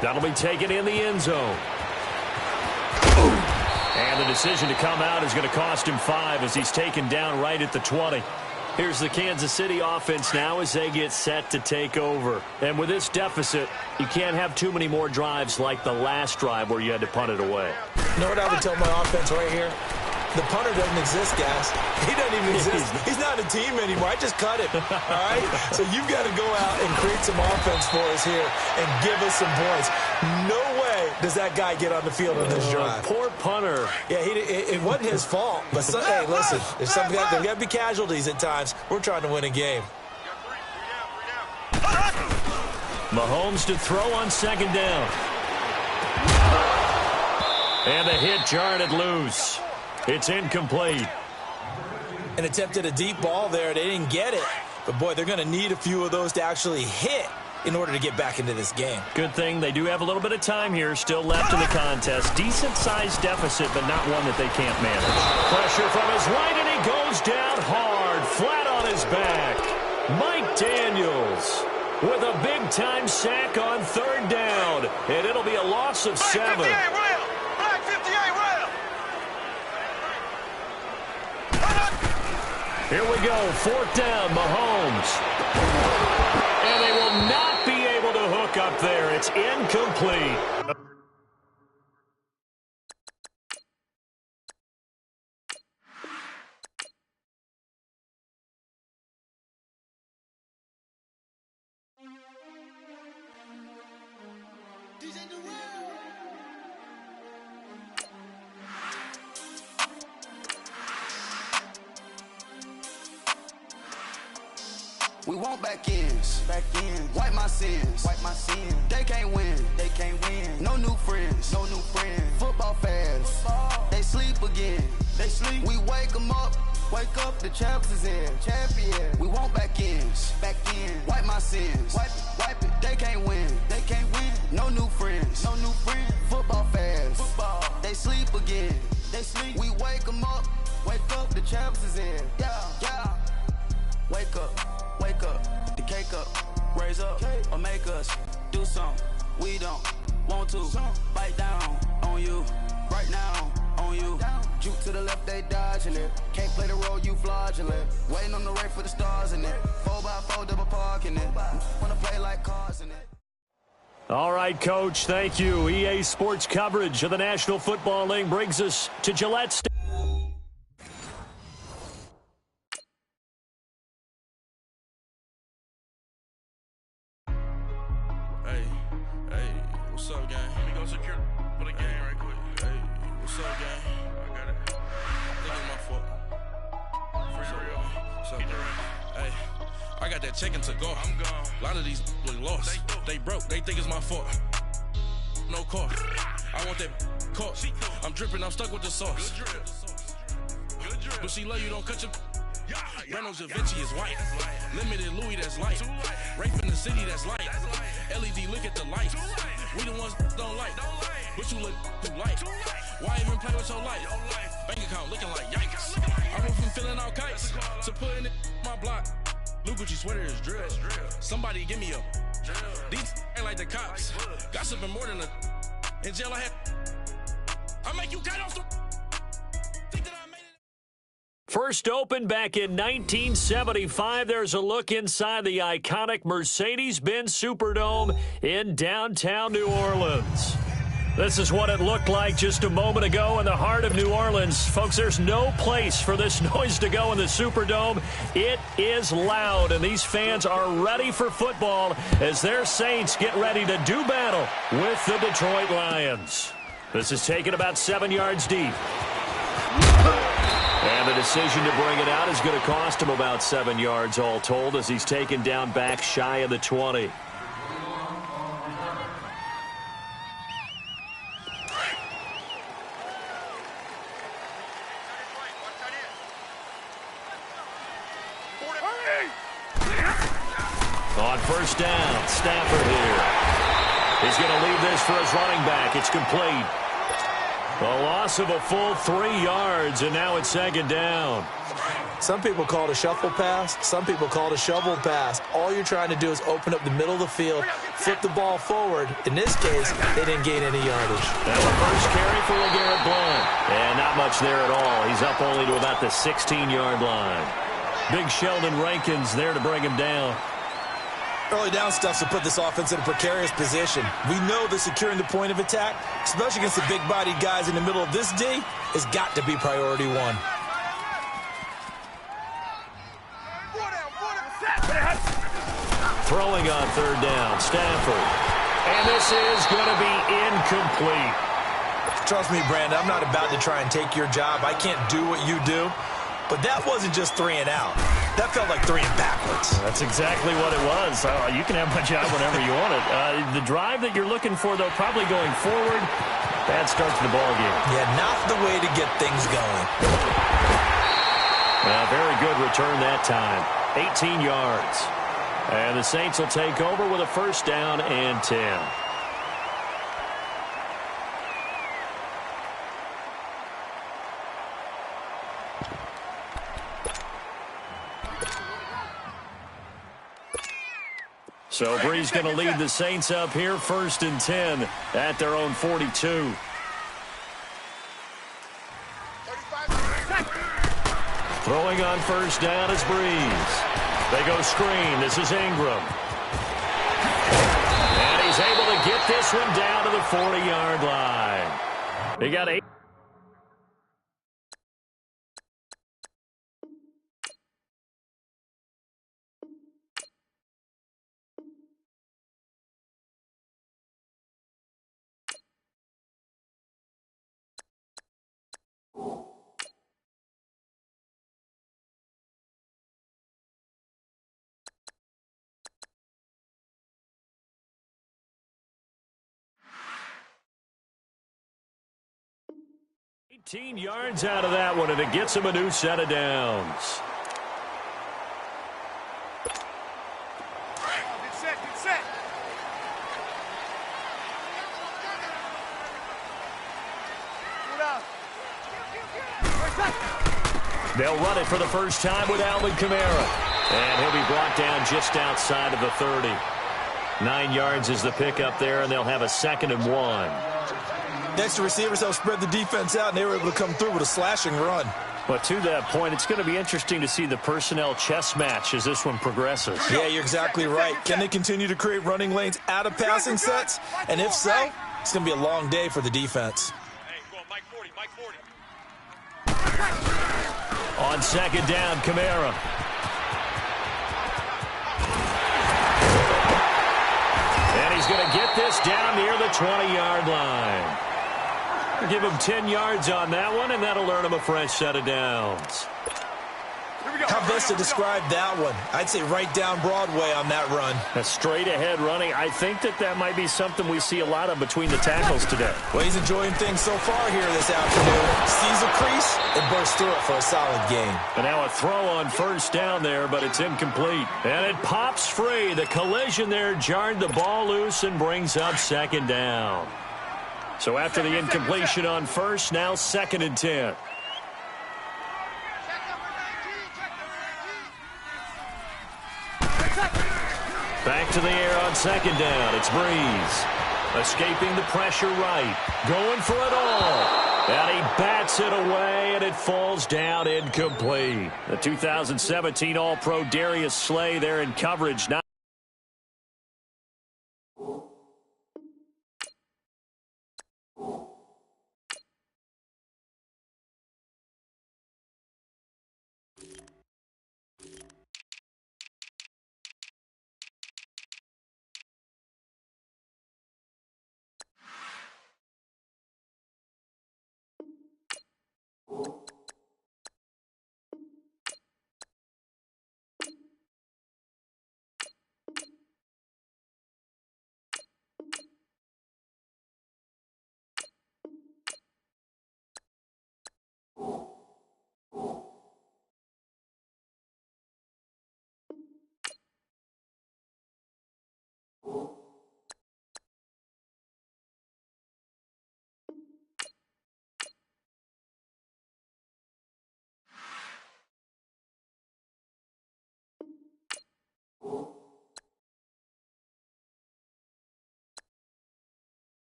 Speaker 2: That'll be taken in the end zone. And the decision to come out is going to cost him 5 as he's taken down right at the 20. Here's the Kansas City offense now as they get set to take over. And with this deficit, you can't have too many more drives like the last drive where you had to punt it away.
Speaker 3: You know what I would tell my offense right here? The punter doesn't exist, guys. He doesn't even exist. He's not a team anymore. I just cut him, all right? So you've got to go out and create some offense for us here and give us some points. No way does that guy get on the field on this drive.
Speaker 2: Poor punter.
Speaker 3: Yeah, it wasn't his fault. But, hey, listen, there's got to be casualties at times. We're trying to win a game.
Speaker 2: Mahomes to throw on second down. And the hit jarred it loose. It's incomplete.
Speaker 3: And attempted a deep ball there. They didn't get it. But, boy, they're going to need a few of those to actually hit in order to get back into this game.
Speaker 2: Good thing they do have a little bit of time here still left in the contest. Decent-sized deficit, but not one that they can't manage. Pressure from his right, and he goes down hard, flat on his back. Mike Daniels with a big-time sack on third down. And it'll be a loss of 7. Here we go, fourth down, Mahomes. And they will not be able to hook up there. It's incomplete.
Speaker 5: We want back ends. Wipe my sins. They can't win. No new friends. Football fans. They sleep again. We wake them up. Wake up, the champs is in. We want back ends. Wipe my sins. Wipe it. They can't win. No new friends. Football fans. They sleep again. We wake them up. Wake up, the champs is in. Yeah. Wake up, the cake up, raise up, or make us do something we don't want to. Bite down on you, right now on you. Juke to the left, they dodging it. Can't play the role, you fraudulent. Waiting on the race for the stars in it. 4x4 double parking it. Wanna play like cars in it.
Speaker 2: All right, Coach, thank you. EA Sports coverage of the National Football League brings us to Gillette Stadium.
Speaker 6: What's up, gang? Let me go secure for the game right quick. Hey, what's up, gang? I got it. I think it's my fault. For real. What's up, gang? Hey, I got that chicken to go. I'm gone. A lot of these look lost. They broke. They think it's my fault. No car. I want that caught. I'm dripping. I'm stuck with the sauce. Good drip. But she love you. Don't cut your. Reynolds Da Vinci is white. Limited Louis, that's light. Rape in the city, that's light. LED, look at the light. We the ones don't like. But you look too light. Why even play with your life? Bank account looking like yikes. I went from feeling all kites to putting it in my block. Blue Gucci sweater is drill. Somebody give me a. These ain't like the cops. Gossiping more than a. In jail I had. I make you cut off the. Think that I made it.
Speaker 2: First opened back in 1975. There's a look inside the iconic Mercedes-Benz Superdome in downtown New Orleans. This is what it looked like just a moment ago in the heart of New Orleans. Folks, there's no place for this noise to go in the Superdome. It is loud, and these fans are ready for football as their Saints get ready to do battle with the Detroit Lions. This is taken about 7 yards deep. And the decision to bring it out is going to cost him about 7 yards all told as he's taken down back shy of the 20. On first down, Stafford here. He's going to leave this for his running back. It's complete. A loss of a full 3 yards, and now it's second down.
Speaker 3: Some people call it a shuffle pass. Some people call it a shovel pass. All you're trying to do is open up the middle of the field, flip the ball forward. In this case, they didn't gain any yardage.
Speaker 2: That's the first carry for LeGarrette Blount. And not much there at all. He's up only to about the 16-yard line. Big Sheldon Rankins there to bring him down.
Speaker 3: Early down stuff to put this offense in a precarious position. We know that securing the point of attack, especially against the big-bodied guys in the middle of this D, has got to be priority one.
Speaker 2: Throwing on third down, Stafford. And this is going to be incomplete.
Speaker 3: Trust me, Brandon, I'm not about to try and take your job. I can't do what you do. But that wasn't just 3 and out. That felt like 3 and backwards.
Speaker 7: That's exactly what it was. You can have my job whenever you want it. The drive that you're looking for, though, probably going forward. Bad start to the ball game.
Speaker 3: Yeah, not the way to get things going.
Speaker 2: Very good return that time. 18 yards. And the Saints will take over with a first down and 10. So Bree's going to lead the Saints up here, first and 10 at their own 42. Throwing on first down is Breeze. They go screen. This is Ingram. And he's able to get this one down to the 40-yard line. He got 8. Yards out of that one, and it gets him a new set of downs.
Speaker 4: Get set, get set.
Speaker 2: They'll run it for the first time with Alvin Kamara. And he'll be brought down just outside of the 30. 9 yards is the pickup there, and they'll have a 2nd and 1.
Speaker 3: Next to receivers, they'll spread the defense out, and they were able to come through with a slashing run.
Speaker 2: But to that point, it's going to be interesting to see the personnel chess match as this one progresses.
Speaker 3: Yeah, you're exactly right. Can they continue to create running lanes out of passing sets? And if so, it's going to be a long day for the defense.
Speaker 4: Hey, go on, Mike 40, Mike 40.
Speaker 2: On second down, Kamara. And he's going to get this down near the 20-yard line. Give him 10 yards on that one, and that'll earn him a fresh set of downs.
Speaker 3: How best to describe that one? I'd say right down Broadway on that run.
Speaker 2: A straight-ahead running. I think that might be something we see a lot of between the tackles today.
Speaker 3: Well, he's enjoying things so far here this afternoon. Sees a crease and bursts through it for a solid gain.
Speaker 2: And now a throw on first down there, but it's incomplete. And it pops free. The collision there jarred the ball loose and brings up second down. So after the incompletion on first, now 2nd and 10. Back to the air on 2nd down. It's Breeze. Escaping the pressure right. Going for it all. And he bats it away, and it falls down incomplete. The 2017 All-Pro Darius Slay there in coverage. Now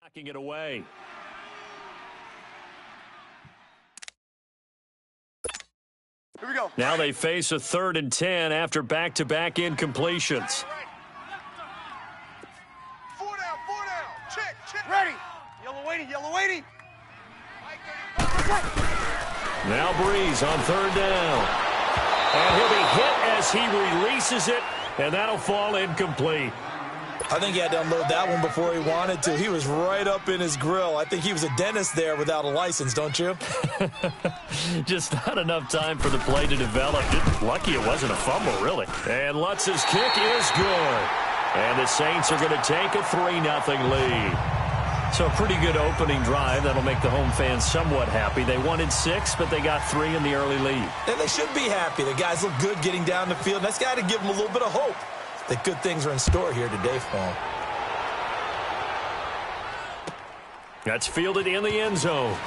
Speaker 2: knocking it away.
Speaker 4: Here we go.
Speaker 2: Now they face a 3rd and 10 after back-to-back incompletions.
Speaker 4: 4 down, 4 down. Check, check. Ready. Yellow waiting, yellow waiting.
Speaker 2: Now Breeze on 3rd down. And he'll be hit as he releases it, and that'll fall incomplete.
Speaker 3: I think he had to unload that one before he wanted to. He was right up in his grill. I think he was a dentist there without a license, don't you?
Speaker 2: Just not enough time for the play to develop. Just lucky it wasn't a fumble, really. And Lutz's kick is good. And the Saints are going to take a 3-0 lead. So a pretty good opening drive. That'll make the home fans somewhat happy. They wanted 6, but they got 3 in the early lead.
Speaker 3: And they should be happy. The guys look good getting down the field. That's got to give them a little bit of hope that good things are in store here today for them.
Speaker 2: That's fielded in the end zone.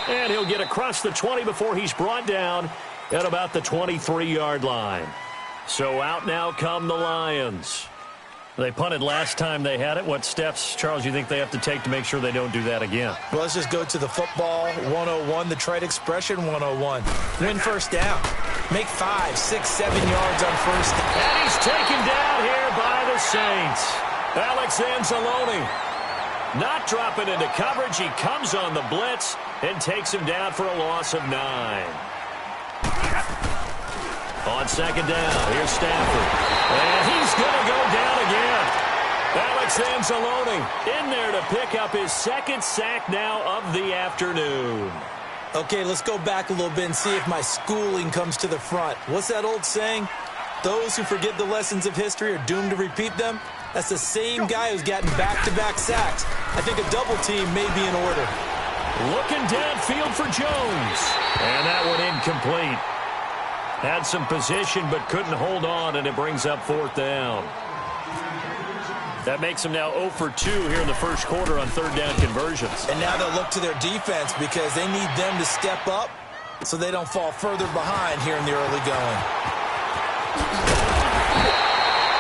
Speaker 2: And he'll get across the 20 before he's brought down at about the 23-yard line. So out now come the Lions. They punted last time they had it. What steps, Charles, you think they have to take to make sure they don't do that again?
Speaker 3: Well, let's just go to the football 101, the trade expression 101. Win first down. Make 5, 6, 7 yards on first down.
Speaker 2: And he's taken down here by the Saints. Alex Anzalone not dropping into coverage. He comes on the blitz and takes him down for a loss of 9. On 2nd down, here's Stafford. And he's going to go down again. Alex Anzalone in there to pick up his 2nd sack now of the afternoon.
Speaker 3: Okay, let's go back a little bit and see if my schooling comes to the front. What's that old saying? Those who forget the lessons of history are doomed to repeat them. That's the same guy who's gotten back-to-back sacks. I think a double team may be in order.
Speaker 2: Looking downfield for Jones. And that one incomplete. Had some position but couldn't hold on, and it brings up 4th down. That makes them now 0 for 2 here in the first quarter on 3rd down conversions.
Speaker 3: And now they'll look to their defense because they need them to step up so they don't fall further behind here in the early going.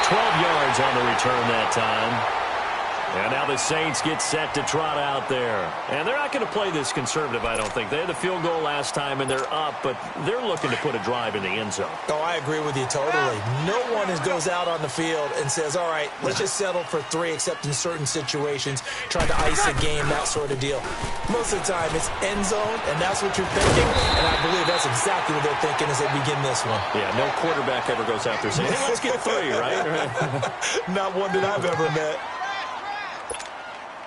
Speaker 2: 12 yards on the return that time. And now the Saints get set to trot out there. And they're not going to play this conservative, I don't think. They had the field goal last time, and they're up, but they're looking to put a drive in the end zone.
Speaker 3: Oh, I agree with you totally. No one goes out on the field and says, all right, let's just settle for 3, except in certain situations, trying to ice a game, that sort of deal. Most of the time, it's end zone, and that's what you're thinking, and I believe that's exactly what they're thinking as they begin this one.
Speaker 2: Yeah, no quarterback ever goes out there saying, hey, let's get 3, right?
Speaker 3: Not one that I've ever met.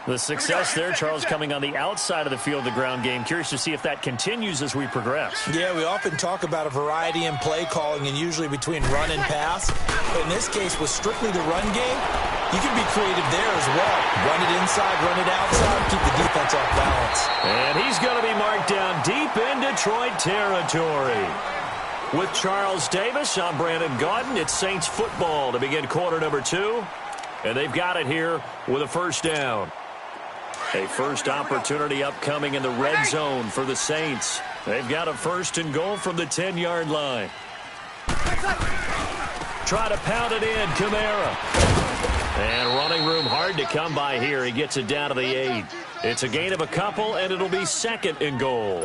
Speaker 2: The success there, Charles, coming on the outside of the field, the ground game. Curious to see if that continues as we progress.
Speaker 3: Yeah, we often talk about a variety in play calling and usually between run and pass. But in this case, with strictly the run game, you can be creative there as well. Run it inside, run it outside, keep the defense off balance.
Speaker 2: And he's going to be marked down deep in Detroit territory. With Charles Davis, I'm Brandon Gaudin. It's Saints football to begin quarter number 2. And they've got it here with a first down. A first opportunity upcoming in the red zone for the Saints. They've got a first and goal from the 10-yard line. Try to pound it in, Kamara. And running room hard to come by here. He gets it down to the 8. It's a gain of a couple, and it'll be second and goal.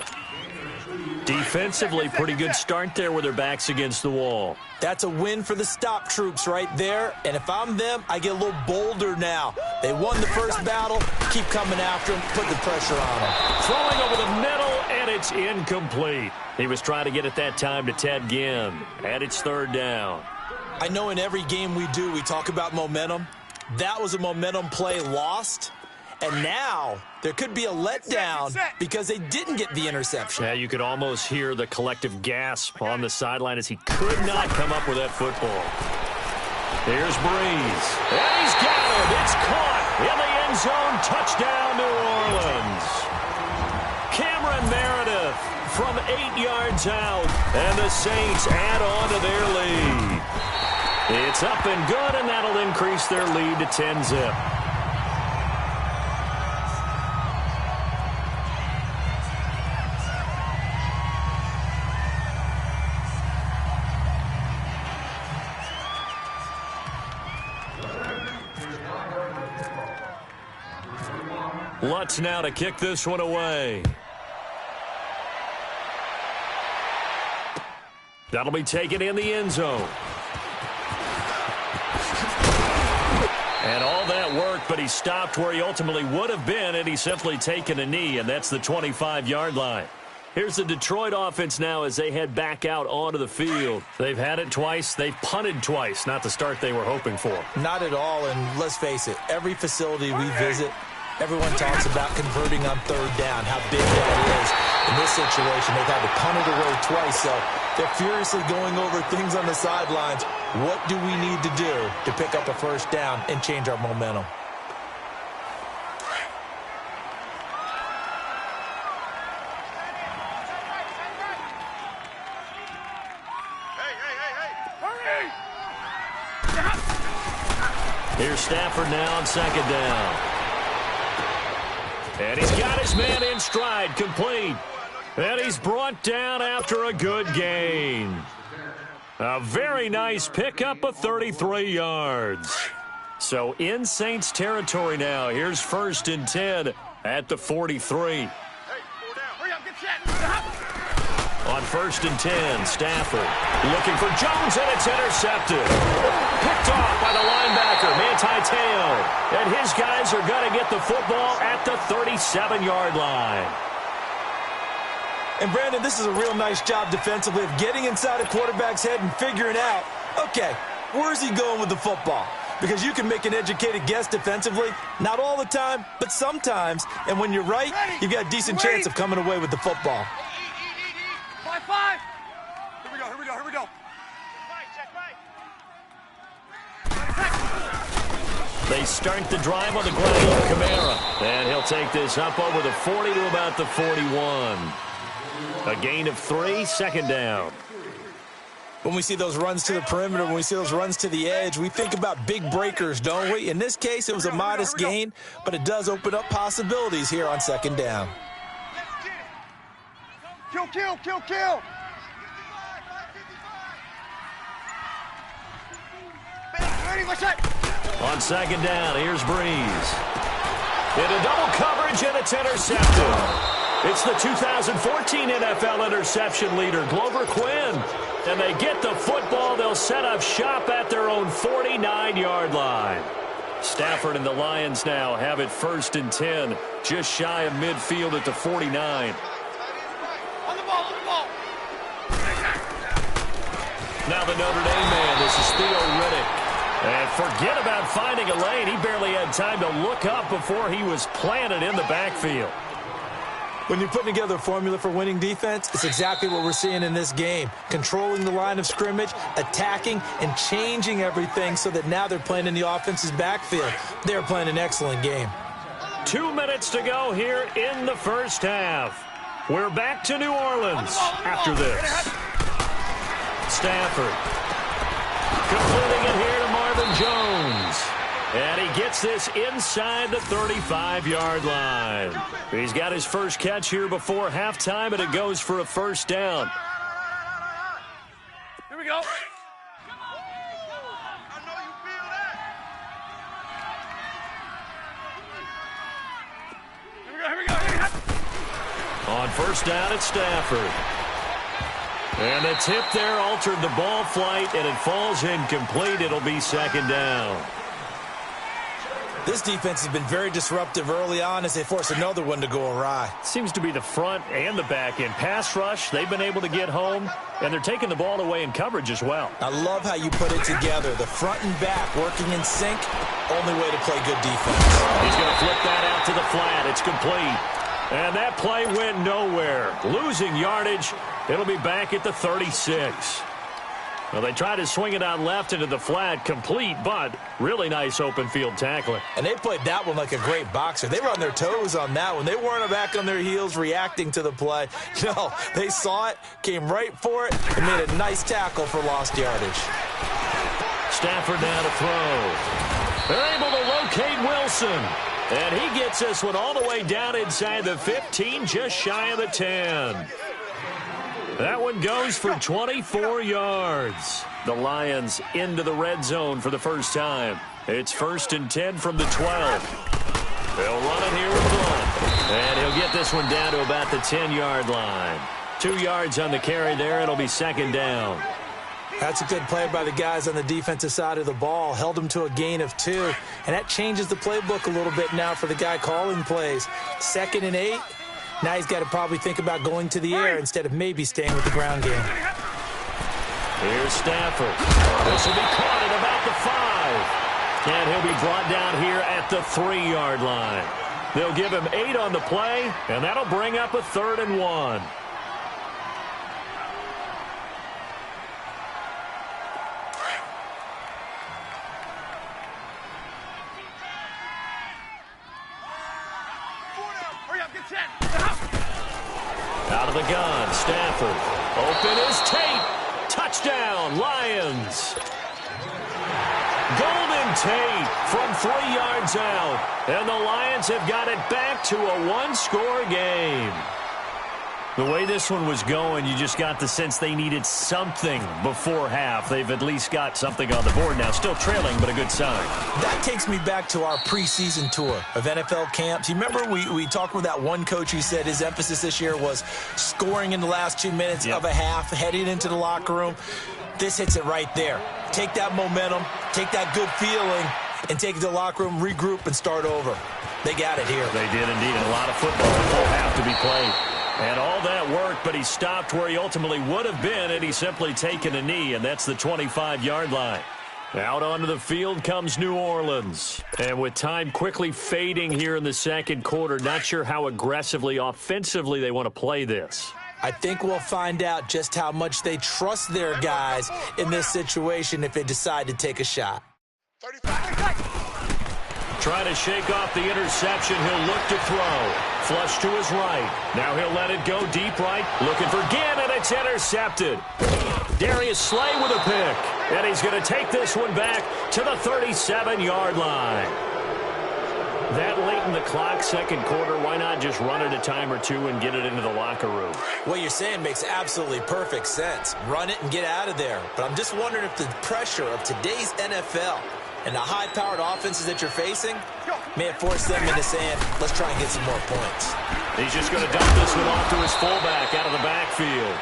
Speaker 2: Defensively, pretty good start there with their backs against the wall.
Speaker 3: That's a win for the stop troops right there. And if I'm them, I get a little bolder now. They won the first battle. Keep coming after them. Put the pressure on them.
Speaker 2: Throwing over the middle, and it's incomplete. He was trying to get it that time to Ted Ginn. And it's third down.
Speaker 3: I know in every game we do, we talk about momentum. That was a momentum play lost. And now there could be a letdown because they didn't get the interception.
Speaker 2: Yeah, you could almost hear the collective gasp on the sideline as he could not come up with that football. Here's Breeze. And he's got it. It's caught in the end zone. Touchdown, New Orleans. Cameron Meredith from 8 yards out. And the Saints add on to their lead. It's up and good, and that'll increase their lead to 10-zip. Lutz now to kick this one away. That'll be taken in the end zone. And all that work, but he stopped where he ultimately would have been, and he's simply taken a knee, and that's the 25-yard line. Here's the Detroit offense now as they head back out onto the field. They've had it twice. They've punted twice. Not the start they were hoping for.
Speaker 3: Not at all, and let's face it, every facility we visit, everyone talks about converting on third down, how big that is. In this situation, they've had to punt it away twice, so they're furiously going over things on the sidelines. What do we need to do to pick up a first down and change our momentum?
Speaker 2: Here's Stafford now on second down. And he's got his man in stride, complete. And he's brought down after a good gain. A very nice pickup of 33 yards. So in Saints territory now. Here's first and 10 at the 43. On first and 10, Stafford looking for Jones, and it's intercepted. Picked off by the linebacker, Manti Te'o. And his guys are going to get the football at the 37-yard line.
Speaker 3: And, Brandon, this is a real nice job defensively of getting inside a quarterback's head and figuring out, okay, where's he going with the football? Because you can make an educated guess defensively, not all the time, but sometimes. And when you're right, you've got a decent chance of coming away with the football.
Speaker 4: 5-5. Here we go.
Speaker 2: They start the drive on the ground with Kamara. And he'll take this up over the 40 to about the 41. A gain of 3, second down.
Speaker 3: When we see those runs to the perimeter, when we see those runs to the edge, we think about big breakers, don't we? In this case, it was a modest gain, but it does open up possibilities here on second down.
Speaker 4: Kill. Ready, what's that?
Speaker 2: On second down, here's Breeze. Into double coverage, and it's intercepted. It's the 2014 NFL interception leader, Glover Quinn. And they get the football. They'll set up shop at their own 49-yard line. Stafford and the Lions now have it first and 10, just shy of midfield at the 49.
Speaker 4: On the ball.
Speaker 2: Now the Notre Dame man, this is Theo Riddick. And forget about finding a lane. He barely had time to look up before he was planted in the backfield.
Speaker 3: When you're putting together a formula for winning defense, it's exactly what we're seeing in this game. Controlling the line of scrimmage, attacking, and changing everything so that now they're playing in the offense's backfield. They're playing an excellent game. 2
Speaker 2: minutes to go here in the first half. We're back to New Orleans after this. Stafford completing it here to Marvin Jones. And he gets this inside the 35-yard line. He's got his first catch here before halftime, and it goes for a first down.
Speaker 4: Here we go. I know you feel that. Here we go.
Speaker 2: On first down, it's Stafford. And the tip there altered the ball flight, and it falls incomplete. It'll be second down.
Speaker 3: This defense has been very disruptive early on as they force another one to go awry.
Speaker 2: Seems to be the front and the back end. Pass rush, they've been able to get home, and they're taking the ball away in coverage as well.
Speaker 3: I love how you put it together. The front and back working in sync, only way to play good defense.
Speaker 2: He's going to flip that out to the flat. It's complete. And that play went nowhere. Losing yardage. It'll be back at the 36. Well, they tried to swing it out left into the flat, complete, but really nice open field tackling.
Speaker 3: And they played that one like a great boxer. They were on their toes on that one. They weren't back on their heels reacting to the play. No, they saw it, came right for it, and made a nice tackle for lost yardage.
Speaker 2: Stafford now to throw. They're able to locate Wilson. And he gets this one all the way down inside the 15, just shy of the 10. That one goes for 24 yards. The Lions into the red zone for the first time. It's 1st and 10 from the 12. They'll run it here with Blunt. And he'll get this one down to about the 10-yard line. 2 yards on the carry there. It'll be second down.
Speaker 3: That's a good play by the guys on the defensive side of the ball. Held them to a gain of 2. And that changes the playbook a little bit now for the guy calling plays. 2nd and 8. Now he's got to probably think about going to the air instead of maybe staying with the ground game.
Speaker 2: Here's Stafford. This will be caught at about the 5. And he'll be brought down here at the 3-yard line. They'll give him 8 on the play, and that'll bring up a 3rd and 1. Out of the gun, Stafford. Open is Tate. Touchdown, Lions. Golden Tate from 3 yards out. And the Lions have got it back to a 1-score game. The way this one was going, you just got the sense they needed something before half. They've at least got something on the board now. Still trailing, but a good sign.
Speaker 3: That takes me back to our preseason tour of NFL camps. You remember we talked with that one coach who said his emphasis this year was scoring in the last 2 minutes of a half, heading into the locker room. This hits it right there. Take that momentum, take that good feeling, and take it to the locker room, regroup, and start over. They got it here.
Speaker 2: They did indeed. A lot of football will have to be played. And all that worked, but he stopped where he ultimately would have been, and he's simply taken a knee, and that's the 25-yard line. Out onto the field comes New Orleans. And with time quickly fading here in the second quarter, not sure how aggressively, offensively they want to play this.
Speaker 3: I think we'll find out just how much they trust their guys in this situation if they decide to take a shot.
Speaker 4: 35.
Speaker 2: Trying to shake off the interception. He'll look to throw. Flush to his right. Now he'll let it go deep right. Looking for Ginn, and it's intercepted. Darius Slay with a pick. And he's going to take this one back to the 37-yard line. That late in the clock, second quarter, why not just run it a time or two and get it into the locker room?
Speaker 3: What you're saying makes absolutely perfect sense. Run it and get out of there. But I'm just wondering if the pressure of today's NFL and the high-powered offenses that you're facing may have forced them into saying, let's try and get some more points.
Speaker 2: He's just going to dump this one off to his fullback out of the backfield.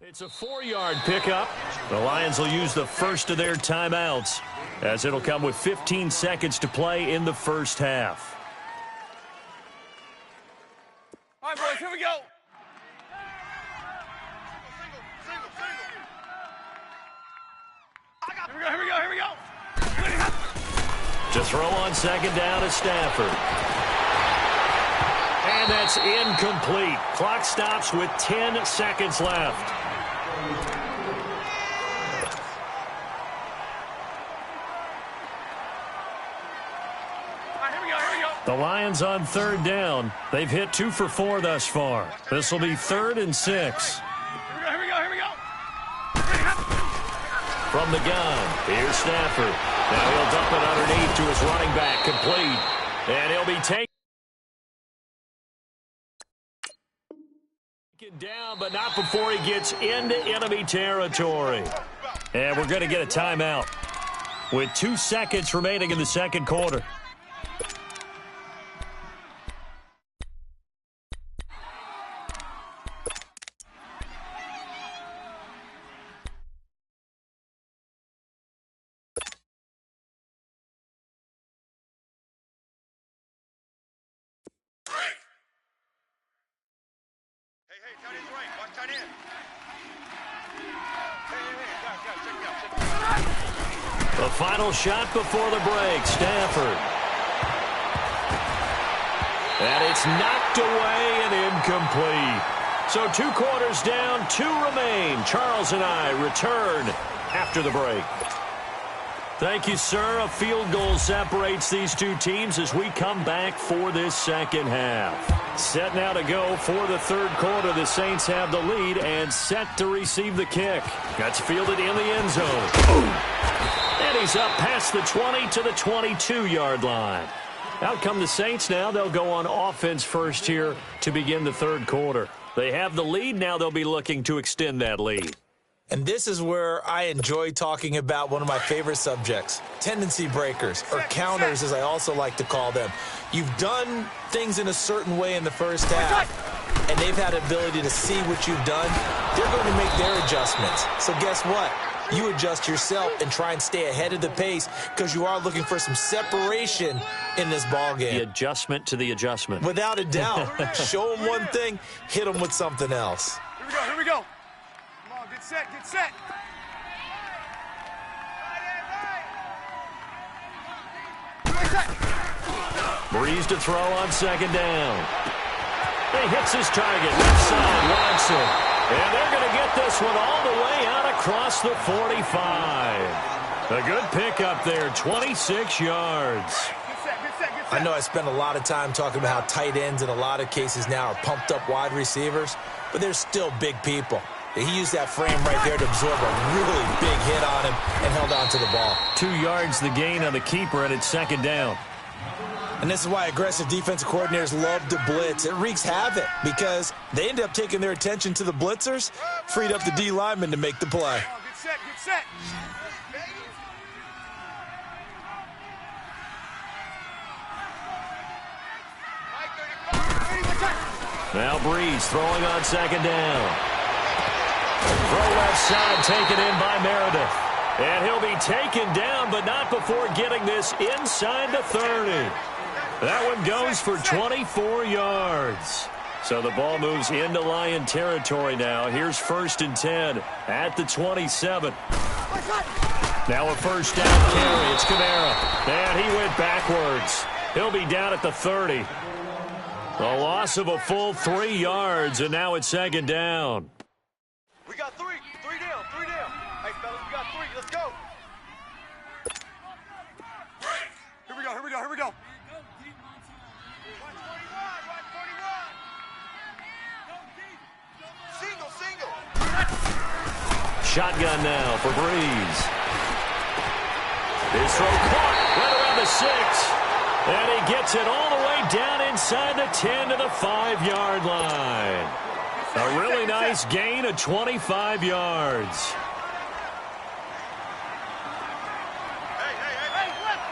Speaker 2: It's a 4-yard pickup. The Lions will use the first of their timeouts, as it'll come with 15 seconds to play in the first half.
Speaker 4: All right, boys, here we go.
Speaker 2: To throw on second down is Stafford. And that's incomplete. Clock stops with 10 seconds left. The Lions on third down. They've hit 2 for 4 thus far. This will be 3rd and 6.
Speaker 4: Here we go.
Speaker 2: From the gun, here's Stafford. Now he'll dump it underneath to his running back, complete. And he'll be taken down, but not before he gets into enemy territory. And we're going to get a timeout with 2 seconds remaining in the second quarter.
Speaker 4: Hey, tight end's right. Watch tight end. Hey, guys, check me out.
Speaker 2: The final shot before the break, Stafford. And it's knocked away and incomplete. So 2 quarters down, 2 remain. Charles and I return after the break. Thank you, sir. A field goal separates these 2 teams as we come back for this second half. Set now to go for the third quarter. The Saints have the lead and set to receive the kick. That's fielded in the end zone. And he's up past the 20 to the 22-yard line. Out come the Saints now. They'll go on offense first here to begin the third quarter. They have the lead. Now they'll be looking to extend that lead.
Speaker 3: And this is where I enjoy talking about one of my favorite subjects, tendency breakers, or counters as I also like to call them. You've done things in a certain way in the first half, and they've had the ability to see what you've done. They're going to make their adjustments. So guess what? You adjust yourself and try and stay ahead of the pace because you are looking for some separation in this ball game.
Speaker 2: The adjustment to the adjustment.
Speaker 3: Without a doubt. Show them one thing, hit them with something else.
Speaker 4: Here we go. Come on, get set.
Speaker 2: Breeze to throw on second down. He hits his target. Left side, Watson. And they're going to get this one all the way out across the 45. A good pickup there, 26 yards.
Speaker 3: I know I spent a lot of time talking about how tight ends in a lot of cases now are pumped up wide receivers, but they're still big people. He used that frame right there to absorb a really big hit on him and held on to the ball.
Speaker 2: 2 yards the gain on the keeper, and it's second down.
Speaker 3: And this is why aggressive defensive coordinators love to blitz. It wreaks havoc because they end up taking their attention to the blitzers, freed up the D lineman to make the play.
Speaker 4: Get set.
Speaker 2: Now Breeze throwing on second down. Throw left side taken in by Meredith. And he'll be taken down, but not before getting this inside the 30. That one goes for 24 yards. So the ball moves into Lion territory now. Here's 1st and 10 at the 27. Now a first down carry. It's Kamara. And he went backwards. He'll be down at the 30. A loss of a full 3 yards, and now it's second down.
Speaker 4: We got 3 down. Hey, fellas, we got 3. Let's go. Here we go. Single.
Speaker 2: Shotgun now for Breeze. His throw caught right around the 6. And he gets it all the way down inside the 10 to the 5-yard line. A really nice gain of 25 yards.
Speaker 4: Hey, left.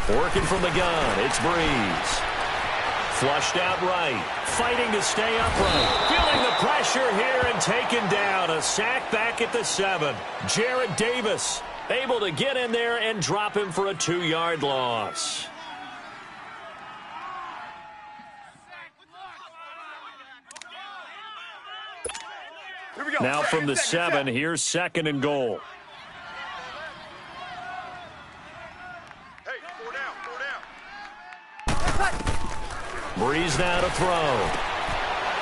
Speaker 2: Working from the gun, it's Breeze. Flushed out right, fighting to stay upright. Feeling the pressure here and taken down. A sack back at the 7. Jarrett Davis able to get in there and drop him for a 2-yard loss.
Speaker 4: Here
Speaker 2: Now from the 7, here's 2nd and goal.
Speaker 4: Hey, 4 down.
Speaker 2: Breeze now to throw.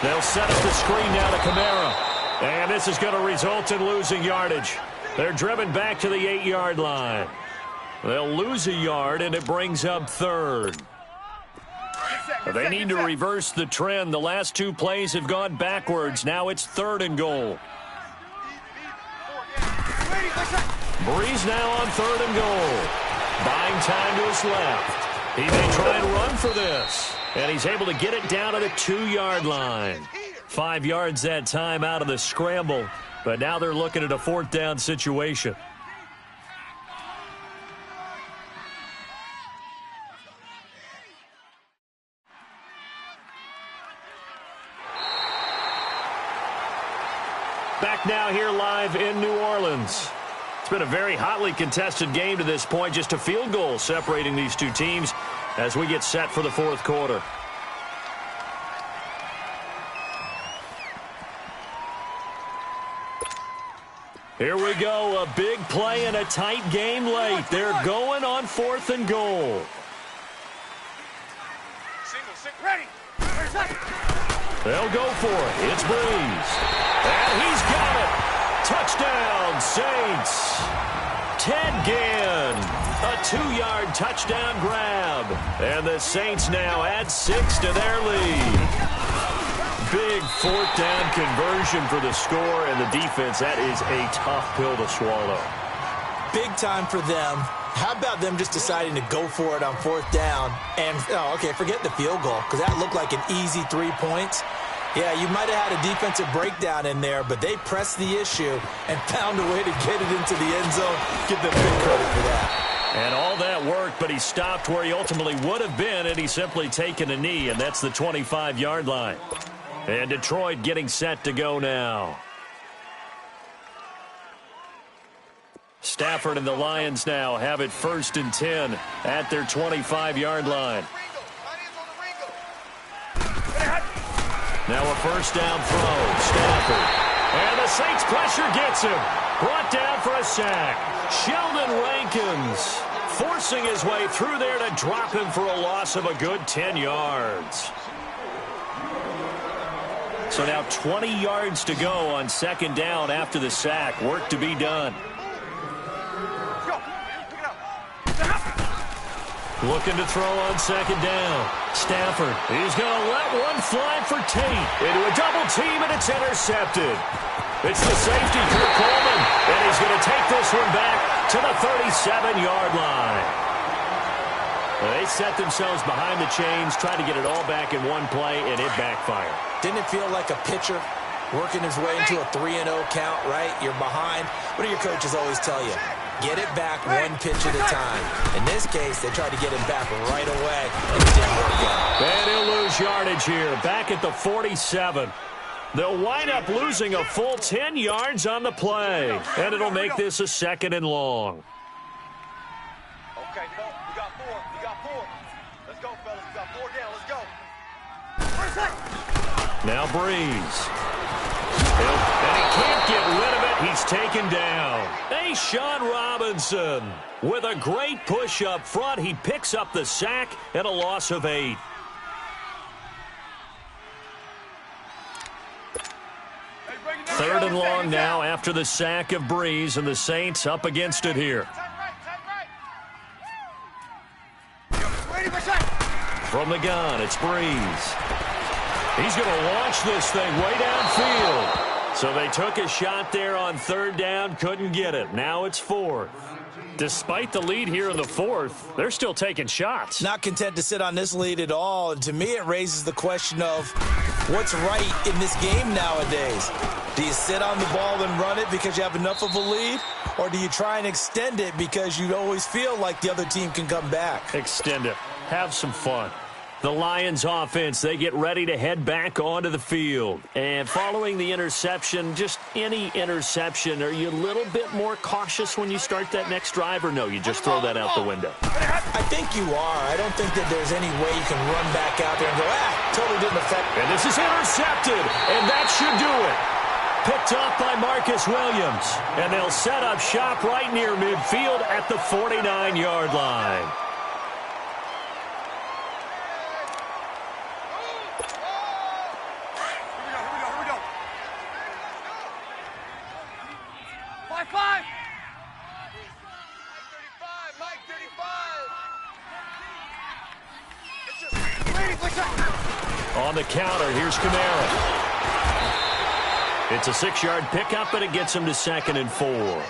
Speaker 2: They'll set up the screen now to Kamara. And this is going to result in losing yardage. They're driven back to the 8-yard line. They'll lose a yard, and it brings up 3rd. They need to reverse the trend. The last 2 plays have gone backwards. Now it's 3rd and goal. Breeze now on 3rd and goal. Buying time to his left. He may try and run for this. And he's able to get it down to the 2-yard line. 5 yards that time out of the scramble. But now they're looking at a 4th down situation. Back now here live in New Orleans. It's been a very hotly contested game to this point. Just a field goal separating these two teams as we get set for the 4th quarter. Here we go. A big play and a tight game late. They're going on 4th and goal.
Speaker 4: Single, ready.
Speaker 2: They'll go for it. It's Breeze. And he's got it. Touchdown, Saints. Ted Ginn. A 2-yard touchdown grab. And the Saints now add 6 to their lead. Big 4th down conversion for the score, and the defense, that is a tough pill to swallow.
Speaker 3: Big time for them. How about them just deciding to go for it on 4th down? And, forget the field goal, because that looked like an easy 3 points. Yeah, you might have had a defensive breakdown in there, but they pressed the issue and found a way to get it into the end zone. Give them big credit for that.
Speaker 2: And all that worked, but he stopped where he ultimately would have been, and he's simply taken a knee, and that's the 25-yard line. And Detroit getting set to go now. Stafford and the Lions now have it 1st and 10 at their 25-yard line. Now a 1st down throw. Stafford. And the Saints pressure gets him. Brought down for a sack. Sheldon Rankins forcing his way through there to drop him for a loss of a good 10 yards. So now 20 yards to go on 2nd down after the sack. Work to be done. Looking to throw on 2nd down. Stafford. He's going to let one fly for Tate. Into a double team, and it's intercepted. It's the safety, Kirk Coleman. And he's going to take this one back to the 37-yard line. They set themselves behind the chains, tried to get it all back in one play, and it backfired.
Speaker 3: Didn't it feel like a pitcher working his way into a 3-0 count, right? You're behind. What do your coaches always tell you? Get it back one pitch at a time. In this case, they tried to get him back right away, and it didn't work out.
Speaker 2: And he'll lose yardage here, back at the 47. They'll wind up losing a full 10 yards on the play, and it'll make this a 2nd and long.
Speaker 4: Okay, we got 4. We got 4. Let's go, fellas. We got 4 down. Let's go.
Speaker 2: Now Breeze. And he can't get rid of it. He's taken down. Sean Robinson with a great push up front. He picks up the sack and a loss of 8. Third and long now after the sack of Breeze, and the Saints up against it here. From the gun, it's Breeze. He's going to launch this thing way downfield. So they took a shot there on 3rd down, couldn't get it. Now it's 4th. Despite the lead here in the 4th, they're still taking shots.
Speaker 3: Not content to sit on this lead at all. And to me, it raises the question of what's right in this game nowadays. Do you sit on the ball and run it because you have enough of a lead? Or do you try and extend it because you always feel like the other team can come back?
Speaker 2: Extend it. Have some fun. The Lions offense, they get ready to head back onto the field. And following the interception, just any interception, are you a little bit more cautious when you start that next drive, or no, you just throw that out the window?
Speaker 3: I think you are. I don't think that there's any way you can run back out there and go, totally didn't affect.
Speaker 2: And this is intercepted, and that should do it. picked off by Marcus Williams. And they'll set up shop right near midfield at the 49-yard line. On the counter, here's Kamara. It's a 6-yard pickup, but it gets him to 2nd and 4.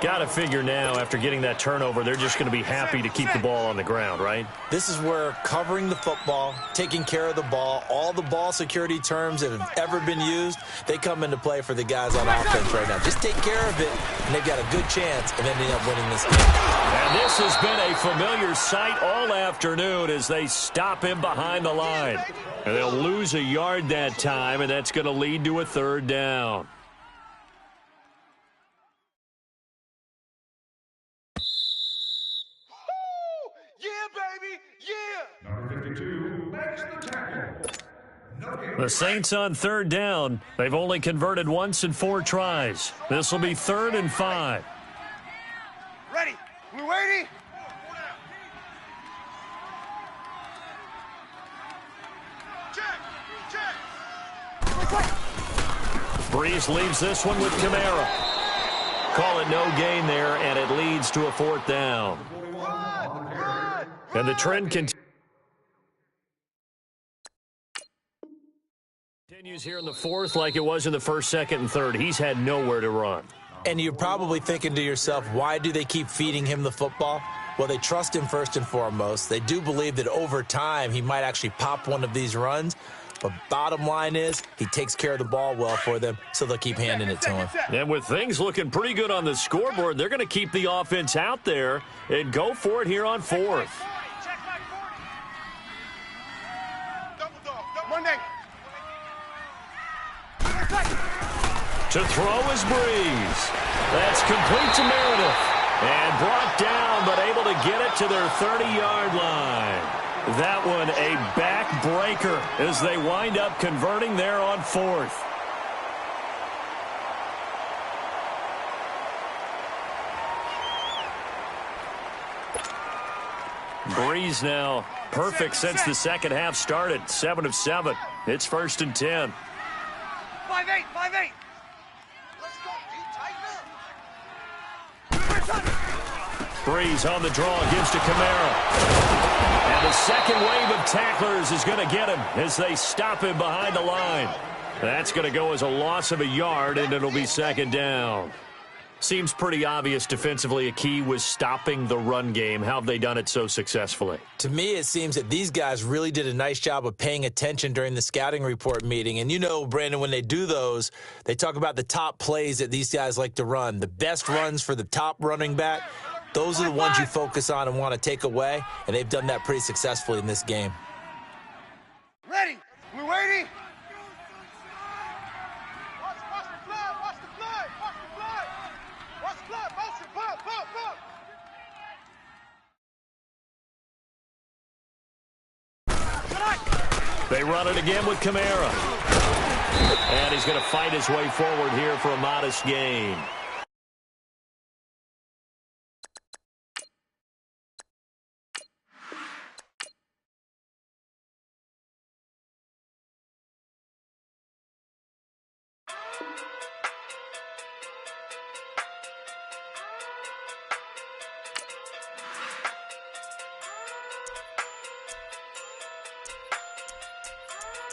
Speaker 2: Got to figure now, after getting that turnover, they're just going to be happy to keep the ball on the ground, right?
Speaker 3: This is where covering the football, taking care of the ball, all the ball security terms that have ever been used, they come into play for the guys on offense right now. Just take care of it, and they've got a good chance of ending up winning this game.
Speaker 2: And this has been a familiar sight all afternoon as they stop him behind the line. And they'll lose a yard that time, and that's going to lead to a 3rd down. The Saints on 3rd down. They've only converted once in 4 tries. This will be 3rd and 5.
Speaker 4: Ready? We waiting?
Speaker 2: Breeze leaves this one with Kamara. Call it no gain there, and it leads to a 4th down. And the trend continues here in the 4th like it was in the 1st, 2nd, and 3rd. He's had nowhere to run.
Speaker 3: And you're probably thinking to yourself, why do they keep feeding him the football? Well, they trust him first and foremost. They do believe that over time he might actually pop one of these runs. But bottom line is he takes care of the ball well for them, so they'll keep handing it to him.
Speaker 2: And with things looking pretty good on the scoreboard, they're going to keep the offense out there and go for it here on 4th. To throw is Breeze. That's complete to Meredith. And brought down, but able to get it to their 30-yard line. That one a backbreaker as they wind up converting there on 4th. Breeze now perfect since the second half started. 7 of 7. It's 1st and 10.
Speaker 4: 5-8, 5-8. Let's go,
Speaker 2: Breeze on the draw, gives to Kamara. And the second wave of tacklers is going to get him as they stop him behind the line. That's going to go as a loss of a yard, and it'll be 2nd down. Seems pretty obvious defensively a key was stopping the run game. How have they done it so successfully?
Speaker 3: To me, it seems that these guys really did a nice job of paying attention during the scouting report meeting. And you know, Brandon, when they do those, they talk about the top plays that these guys like to run. The best runs for the top running back, those are the ones you focus on and want to take away. And they've done that pretty successfully in this game.
Speaker 4: Ready? We waiting?
Speaker 2: They run it again with Kamara. And he's going to fight his way forward here for a modest gain.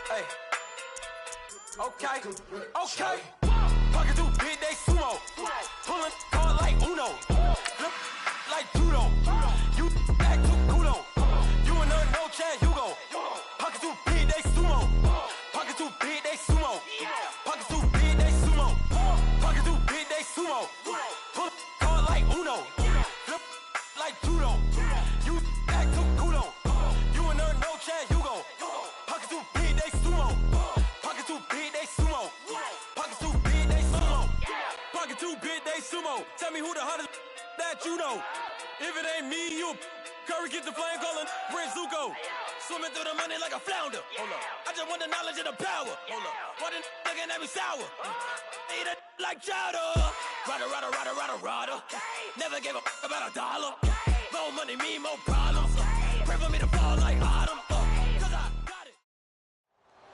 Speaker 5: Hey. Okay. Pocket too big, they sumo. Pulling card like Uno. Flip like judo. You back to kudo. You and no chance, you go. Pocket too big, they sumo. Pocket too big, they sumo. Pocket too big, they sumo. Pocket too big, they sumo. Pull card like Uno. Flip like judo. You back to kudo. You and no chance, you go. Pocket too big, they sumo. Pocket too big, they sumo. Pocket too big, they sumo. Pocket too big, they sumo. Tell me who the hottest that you know. If it ain't me, you Curry get the flame calling Prince Zuko.
Speaker 8: Swimming through the money like a flounder. Hold up. I just want the knowledge and the power. Hold up. Why the looking at me sour? Eat it like chowder. Rada. Never gave a about $1. More money, me, more problems. Pray for me to fall like autumn. Cause I got it.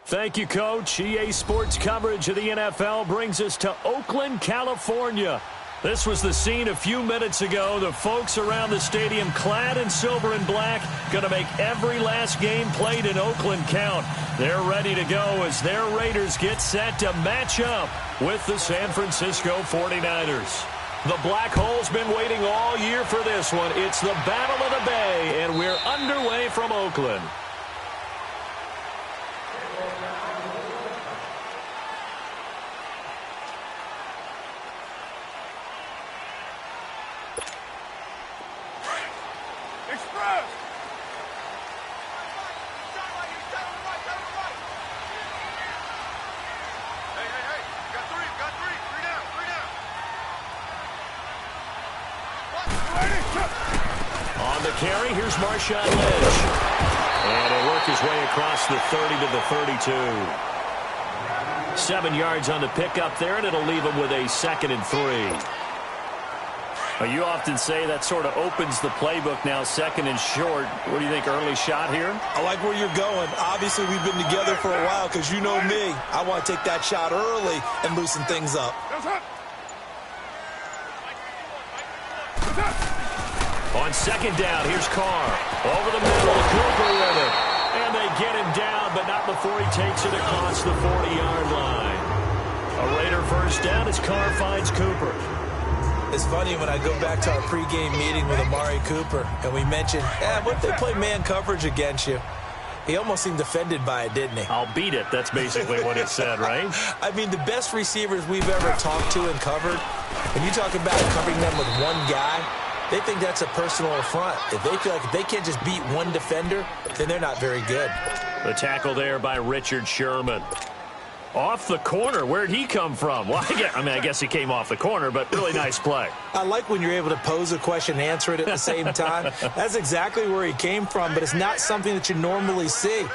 Speaker 2: Thank you, Coach. EA Sports coverage of the NFL brings us to Oakland, California. This was the scene a few minutes ago. The folks around the stadium clad in silver and black going to make every last game played in Oakland count. They're ready to go as their Raiders get set to match up with the San Francisco 49ers. The Black Hole's been waiting all year for this one. It's the Battle of the Bay, and we're underway from Oakland. Carry, here's Marshawn Lynch. And he'll work his way across the 30 to the 32. 7 yards on the pickup there, and it'll leave him with a 2nd and 3. Well, you often say that sort of opens the playbook now, 2nd and short. What do you think, early shot here?
Speaker 3: I like where you're going. Obviously, we've been together for a while because you know me. I want to take that shot early and loosen things up.
Speaker 2: On 2nd down, here's Carr. Over the middle, Cooper with it. And they get him down, but not before he takes it across the 40-yard line. A Raider first down as Carr finds Cooper.
Speaker 3: It's funny when I go back to our pregame meeting with Amari Cooper, and we mentioned, what if they play man coverage against you? He almost seemed offended by it, didn't he?
Speaker 2: I'll beat it. That's basically what he said, right?
Speaker 3: I mean, the best receivers we've ever talked to and covered, when you talk about covering them with one guy, they think that's a personal affront. If they feel like if they can't just beat one defender, then they're not very good.
Speaker 2: The tackle there by Richard Sherman. Off the corner. Where'd he come from? Well, I guess he came off the corner, but really nice play.
Speaker 3: I like when you're able to pose a question and answer it at the same time. That's exactly where he came from, but it's not something that you normally see.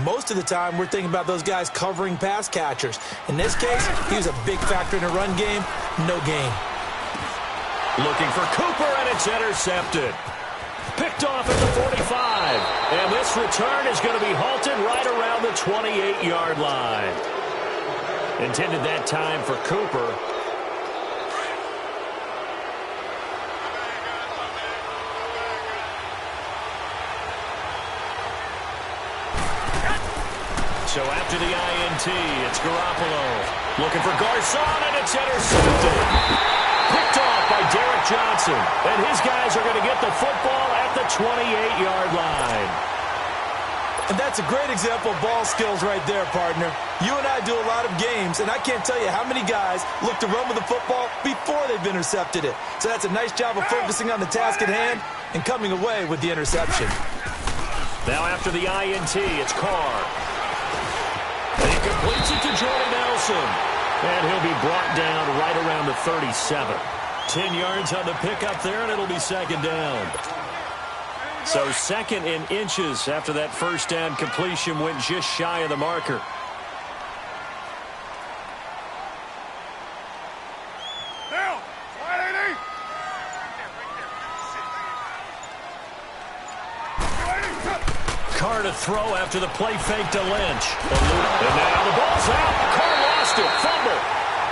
Speaker 3: Most of the time, we're thinking about those guys covering pass catchers. In this case, he was a big factor in the run game. No gain.
Speaker 2: Looking for Cooper, and it's intercepted. Picked off at the 45. And this return is going to be halted right around the 28-yard line. Intended that time for Cooper. So after the INT, it's Garoppolo. Looking for Garcon, and it's intercepted. Picked off by Derek Johnson. And his guys are going to get the football at the 28-yard line.
Speaker 3: And that's a great example of ball skills right there, partner. You and I do a lot of games, and I can't tell you how many guys look to run with the football before they've intercepted it. So that's a nice job of focusing on the task at hand and coming away with the interception.
Speaker 2: Now after the INT, it's Carr. And he completes it to Jordan Nelson. And he'll be brought down right around the 37. 10 yards on the pickup there, and it'll be second down. So second in inches after that first down completion went just shy of the marker. Carr to throw after the play fake to Lynch. And now the ball's out. Carr lost it. Fumble.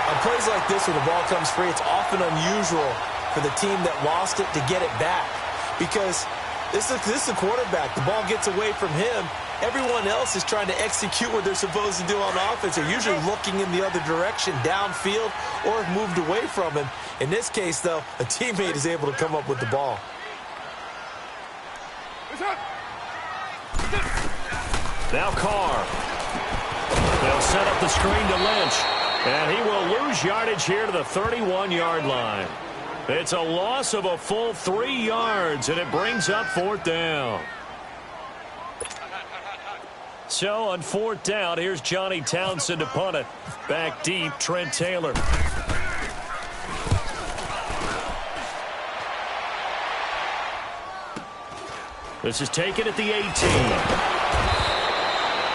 Speaker 3: On plays like this where the ball comes free, it's often unusual for the team that lost it to get it back. Because this is a quarterback. The ball gets away from him. Everyone else is trying to execute what they're supposed to do on offense. They're usually looking in the other direction, downfield, or have moved away from him. In this case, though, a teammate is able to come up with the ball.
Speaker 2: Now Carr. They'll set up the screen to Lynch. And he will lose yardage here to the 31-yard line. It's a loss of a full 3 yards, and it brings up fourth down. So on fourth down, here's Johnny Townsend to punt it. Back deep, Trent Taylor. This is taken at the 18.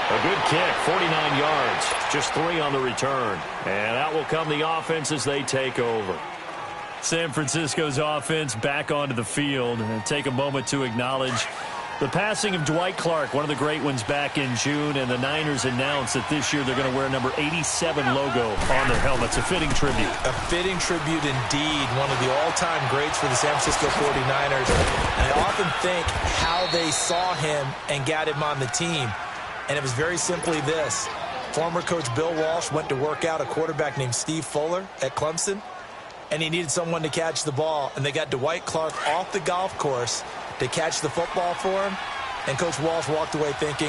Speaker 2: A good kick, 49 yards. Just 3 on the return. And out will come the offense as they take over. San Francisco's offense back onto the field. And take a moment to acknowledge the passing of Dwight Clark, one of the great ones back in June, and the Niners announced that this year they're going to wear number 87 logo on their helmets. A fitting tribute.
Speaker 3: A fitting tribute indeed. One of the all-time greats for the San Francisco 49ers. And I often think how they saw him and got him on the team. And it was very simply this. Former coach Bill Walsh went to work out a quarterback named Steve Fuller at Clemson, and he needed someone to catch the ball. And they got Dwight Clark off the golf course to catch the football for him. And Coach Walsh walked away thinking,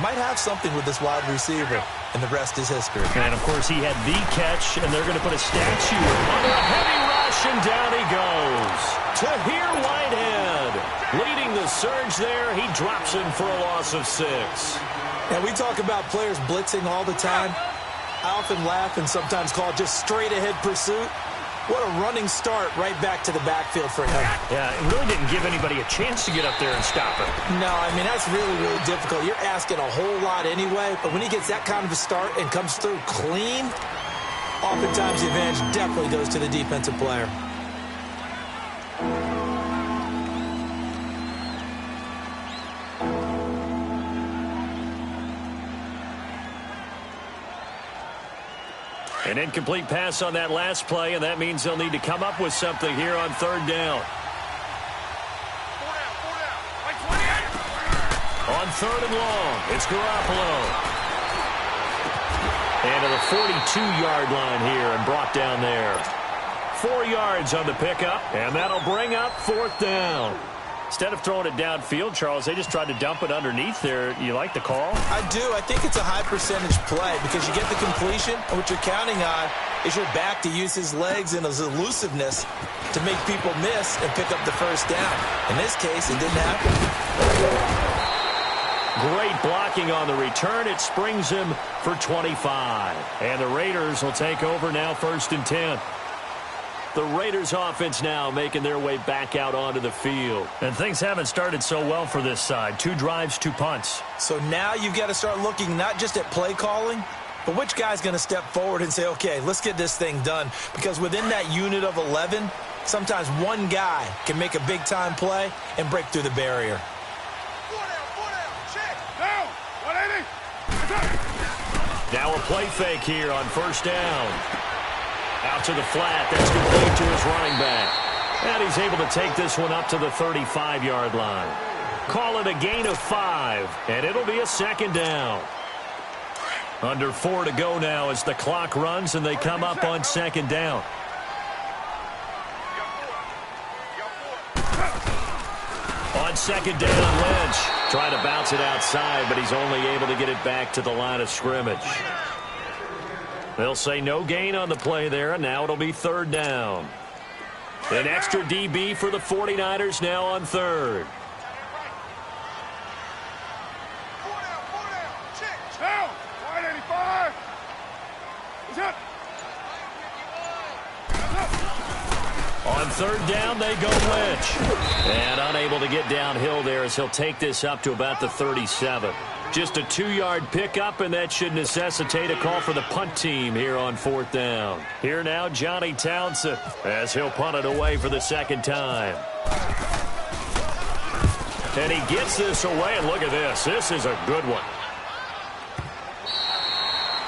Speaker 3: might have something with this wide receiver. And the rest is history.
Speaker 2: And, of course, he had the catch, and they're going to put a statue under a heavy rush, and down he goes. Tahir Whitehead leading the surge there. He drops him for a loss of 6.
Speaker 3: And we talk about players blitzing all the time. I often laugh and sometimes call it just straight-ahead pursuit. What a running start right back to the backfield for him.
Speaker 2: Yeah, it really didn't give anybody a chance to get up there and stop him.
Speaker 3: No, I mean, that's really, really difficult. You're asking a whole lot anyway, but when he gets that kind of a start and comes through clean, oftentimes the advantage definitely goes to the defensive player.
Speaker 2: An incomplete pass on that last play, and that means they'll need to come up with something here on 3rd down. On 3rd and long, it's Garoppolo. And to the 42-yard line here and brought down there. 4 yards on the pickup, and that'll bring up 4th down. Instead of throwing it downfield, Charles, they just tried to dump it underneath there. You like the call?
Speaker 3: I do. I think it's a high-percentage play because you get the completion, and what you're counting on is your back to use his legs and his elusiveness to make people miss and pick up the 1st down. In this case, it didn't happen.
Speaker 2: Great blocking on the return. It springs him for 25. And the Raiders will take over now 1st and 10. The Raiders offense now making their way back out onto the field. And things haven't started so well for this side. 2 drives, 2 punts.
Speaker 3: So now you've got to start looking not just at play calling, but which guy's going to step forward and say, okay, let's get this thing done. Because within that unit of 11, sometimes one guy can make a big-time play and break through the barrier.
Speaker 2: Now a play fake here on 1st down. Out to the flat. That's complete to his running back. And he's able to take this one up to the 35-yard line. Call it a gain of 5, and it'll be a 2nd down. Under 4 to go now as the clock runs, and they come up on 2nd down. On 2nd down, Lynch trying to bounce it outside, but he's only able to get it back to the line of scrimmage. They'll say no gain on the play there, and now it'll be 3rd down. An extra DB for the 49ers now on 3rd. On 3rd down, they go Lynch. And unable to get downhill there as he'll take this up to about the 37. Just a 2-yard pickup, and that should necessitate a call for the punt team here on 4th down. Here now, Johnny Townsend, as he'll punt it away for the 2nd time. And he gets this away, and look at this. This is a good one.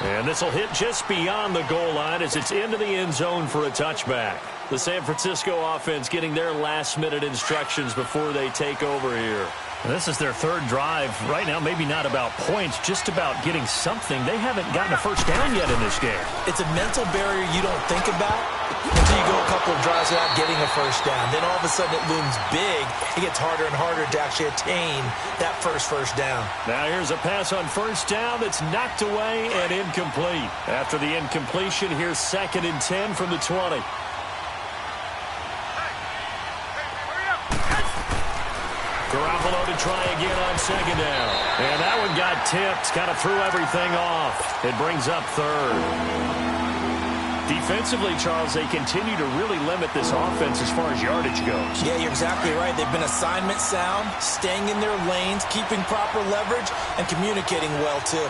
Speaker 2: And this will hit just beyond the goal line as it's into the end zone for a touchback. The San Francisco offense getting their last-minute instructions before they take over here.
Speaker 7: This is their 3rd drive. Right now, maybe not about points, just about getting something. They haven't gotten a 1st down yet in this game.
Speaker 3: It's a mental barrier you don't think about until you go a couple of drives without getting a 1st down. Then all of a sudden it looms big. It gets harder and harder to actually attain that first down.
Speaker 2: Now here's a pass on 1st down that's knocked away and incomplete. After the incompletion, here's 2nd and 10 from the 20. Garoppolo to try again on 2nd down. And that one got tipped, kind of threw everything off. It brings up 3rd. Defensively, Charles, they continue to really limit this offense as far as yardage goes.
Speaker 3: Yeah, you're exactly right. They've been assignment sound, staying in their lanes, keeping proper leverage, and communicating well, too.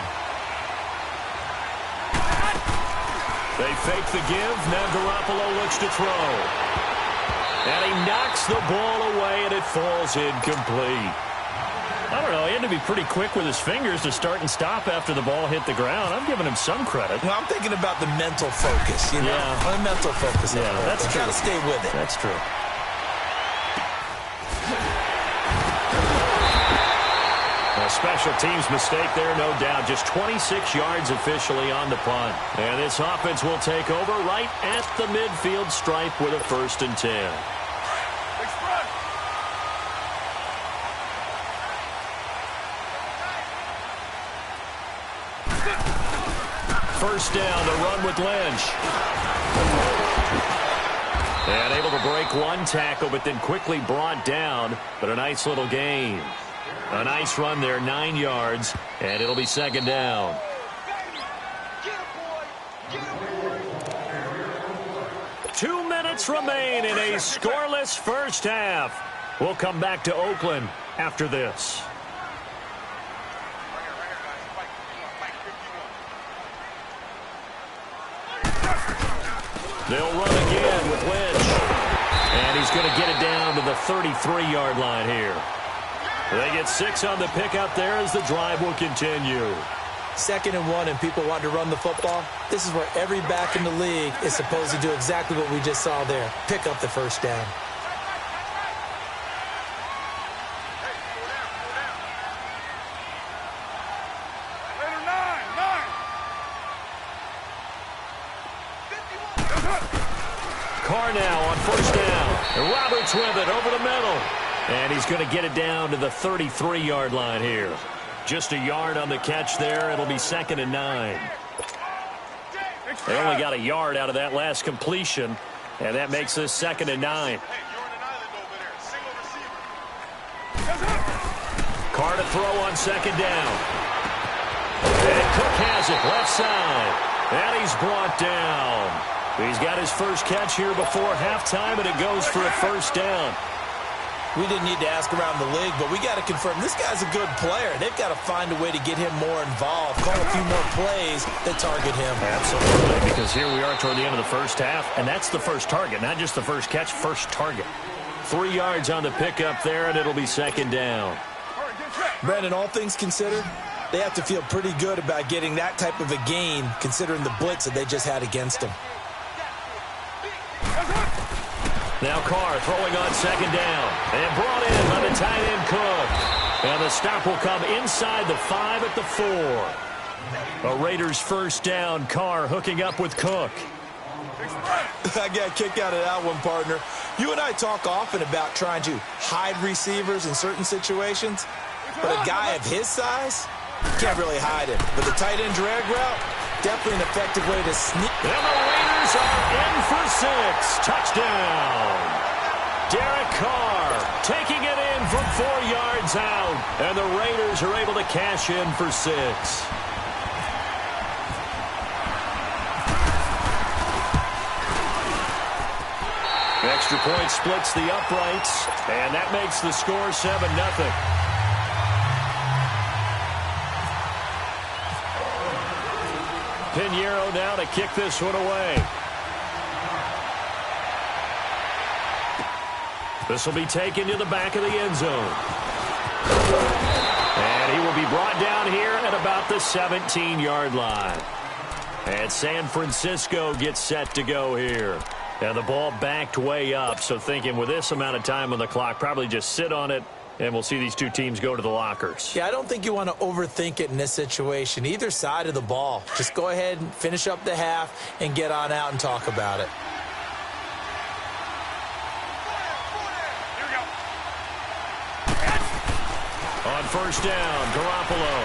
Speaker 2: They fake the give. Now Garoppolo looks to throw. And he knocks the ball away, and it falls incomplete. I don't know. He had to be pretty quick with his fingers to start and stop after the ball hit the ground. I'm giving him some credit.
Speaker 3: Well, I'm thinking about the mental focus, you know?
Speaker 2: Yeah.
Speaker 3: The mental focus.
Speaker 2: Yeah, that's true.
Speaker 3: Got to stay with it.
Speaker 2: That's true. A special teams mistake there, no doubt. Just 26 yards officially on the punt. And this offense will take over right at the midfield stripe with a 1st and 10. First down to run with Lynch. And able to break one tackle, but then quickly brought down. But a nice little gain. A nice run there, 9 yards, and it'll be 2nd down. 2 minutes remain in a scoreless first half. We'll come back to Oakland after this. They'll run again with Lynch. And he's going to get it down to the 33-yard line here. They get 6 on the pickup there as the drive will continue.
Speaker 3: 2nd and 1, and people want to run the football. This is where every back in the league is supposed to do exactly what we just saw there. Pick up the first down.
Speaker 2: Carr now on 1st down. And Roberts with it over the middle. And he's going to get it down to the 33-yard line here. Just a yard on the catch there. It'll be 2nd and 9. They only got a yard out of that last completion, and that makes this 2nd and 9. Carr to throw on 2nd down. And Cook has it left side. And he's brought down. He's got his first catch here before halftime, and it goes for a 1st down.
Speaker 3: We didn't need to ask around the league, but we got to confirm this guy's a good player. They've got to find a way to get him more involved, call a few more plays that target him.
Speaker 2: Absolutely, because here we are toward the end of the first half, and that's the first target, not just the first catch, first target. 3 yards on the pickup there, and it'll be 2nd down.
Speaker 3: Brandon, all things considered, they have to feel pretty good about getting that type of a gain, considering the blitz that they just had against them.
Speaker 2: Now Carr throwing on 2nd down. And brought in by the tight end Cook. And the stop will come inside the 5 at the 4. A Raiders 1st down. Carr hooking up with Cook.
Speaker 3: I got a kick out of that one, partner. You and I talk often about trying to hide receivers in certain situations. But a guy of his size, can't really hide him. But the tight end drag route, definitely an effective way to sneak.
Speaker 2: And the Raiders are in for 6. Touchdown. Derek Carr taking it in from 4 yards out. And the Raiders are able to cash in for 6. Extra point splits the uprights. And that makes the score 7-0. Pinheiro now to kick this one away. This will be taken to the back of the end zone. And he will be brought down here at about the 17-yard line. And San Francisco gets set to go here. And the ball backed way up, so thinking with this amount of time on the clock, probably just sit on it, and we'll see these two teams go to the lockers.
Speaker 3: Yeah, I don't think you want to overthink it in this situation. Either side of the ball. Just go ahead and finish up the half and get on out and talk about it.
Speaker 2: On 1st down, Garoppolo.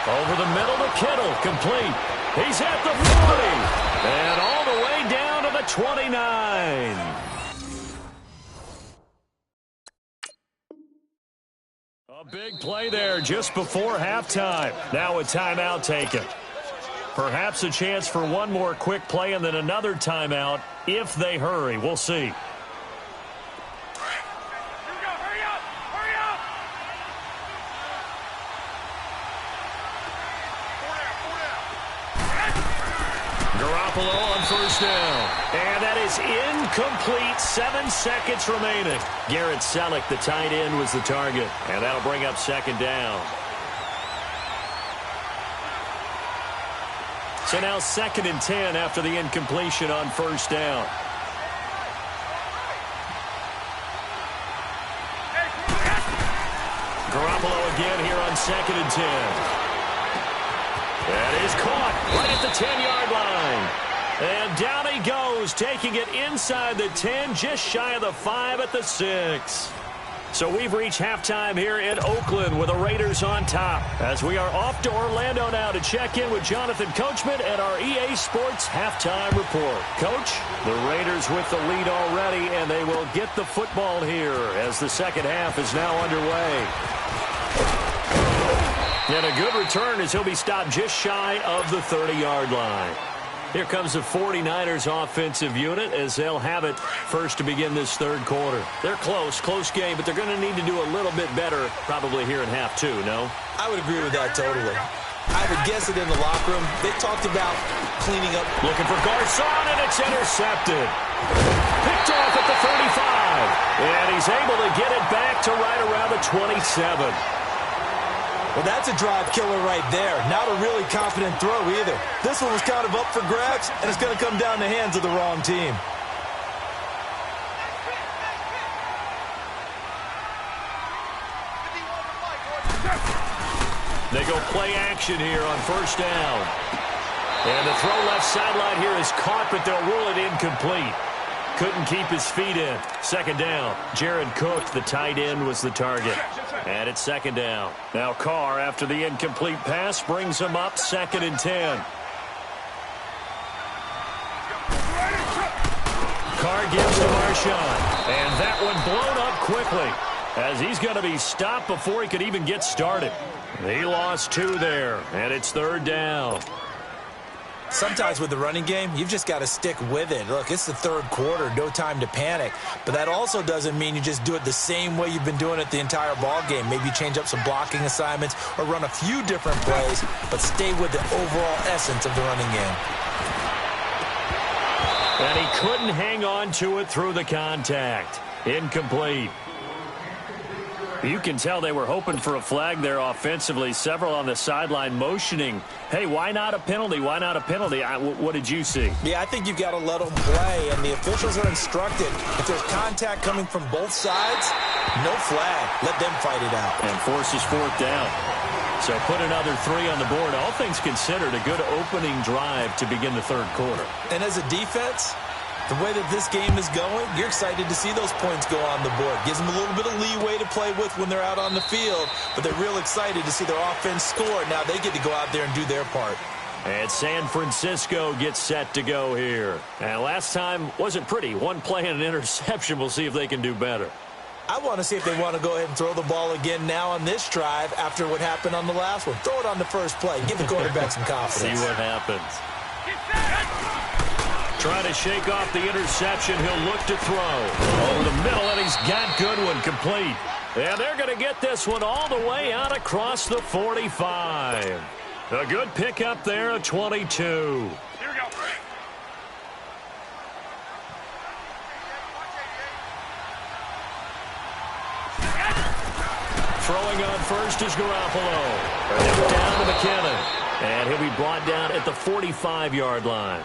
Speaker 2: Over the middle to Kittle, complete. He's at the 40. And all the way down to the 29. A big play there just before halftime. Now a timeout taken. Perhaps a chance for one more quick play and then another timeout if they hurry. We'll see. Garoppolo on first down. And that is incomplete. 7 seconds remaining. Garrett Selleck, the tight end, was the target. And that'll bring up second down. So now 2nd and 10 after the incompletion on first down. Garoppolo again here on 2nd and 10. That is caught right at the 10-yard line. And down he goes, taking it inside the 10, just shy of the 5 at the 6. So we've reached halftime here in Oakland with the Raiders on top. As we are off to Orlando now to check in with Jonathan Coachman and our EA Sports halftime report. Coach, the Raiders with the lead already, and they will get the football here as the second half is now underway. And a good return as he'll be stopped just shy of the 30-yard line. Here comes the 49ers offensive unit as they'll have it first to begin this third quarter. They're close game, but they're going to need to do a little bit better probably here in half two, no?
Speaker 3: I would agree with that totally. I would guess it in the locker room. They talked about cleaning up.
Speaker 2: Looking for Garcon, and it's intercepted. Picked off at the 35. And he's able to get it back to right around the 27.
Speaker 3: Well, that's a drive killer right there. Not a really confident throw either. This one was kind of up for grabs, and it's going to come down the hands of the wrong team.
Speaker 2: They go play action here on first down. And the throw left sideline here is caught, but they'll rule it incomplete. Couldn't keep his feet in. Second down. Jared Cook, the tight end, was the target. And it's second down. Now Carr, after the incomplete pass, brings him up 2nd and 10. Carr gives to Marshawn. And that one blown up quickly as he's going to be stopped before he could even get started. He lost 2 there, and it's third down.
Speaker 3: Sometimes with the running game, you've just got to stick with it. Look, it's the third quarter, no time to panic. But that also doesn't mean you just do it the same way you've been doing it the entire ball game. Maybe change up some blocking assignments or run a few different plays, but stay with the overall essence of the running game.
Speaker 2: And he couldn't hang on to it through the contact. Incomplete. You can tell they were hoping for a flag there offensively. Several on the sideline motioning, hey, why not a penalty? Why not a penalty? What did you see?
Speaker 3: Yeah, I think you've got to let them play, and the officials are instructed. If there's contact coming from both sides, no flag. Let them fight it out.
Speaker 2: And forces fourth down. So put another 3 on the board. All things considered, a good opening drive to begin the third quarter.
Speaker 3: And as a defense, the way that this game is going, you're excited to see those points go on the board. Gives them a little bit of leeway to play with when they're out on the field, but they're real excited to see their offense score. Now they get to go out there and do their part.
Speaker 2: And San Francisco gets set to go here. And last time wasn't pretty. One play and an interception. We'll see if they can do better.
Speaker 3: I want to see if they want to go ahead and throw the ball again now on this drive after what happened on the last one. Throw it on the first play. Give the quarterback some confidence.
Speaker 2: See what happens. Trying to shake off the interception. He'll look to throw. Over the middle, and he's got good one complete. And they're going to get this one all the way out across the 45. A good pickup there at 22.
Speaker 4: Here we go.
Speaker 2: Throwing on first is Garoppolo. Down to McKinnon. And he'll be brought down at the 45-yard line.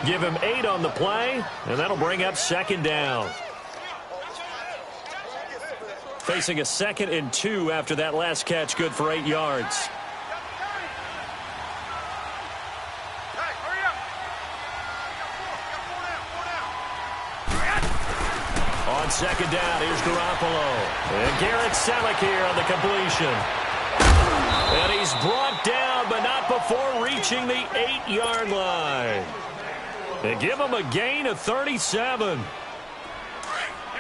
Speaker 2: Give him 8 on the play, and that'll bring up second down. Facing a 2nd and 2 after that last catch, good for 8 yards. On second down, here's Garoppolo. And Garrett Selleck here on the completion. And he's brought down, but not before reaching the 8-yard line. They give him a gain of 37.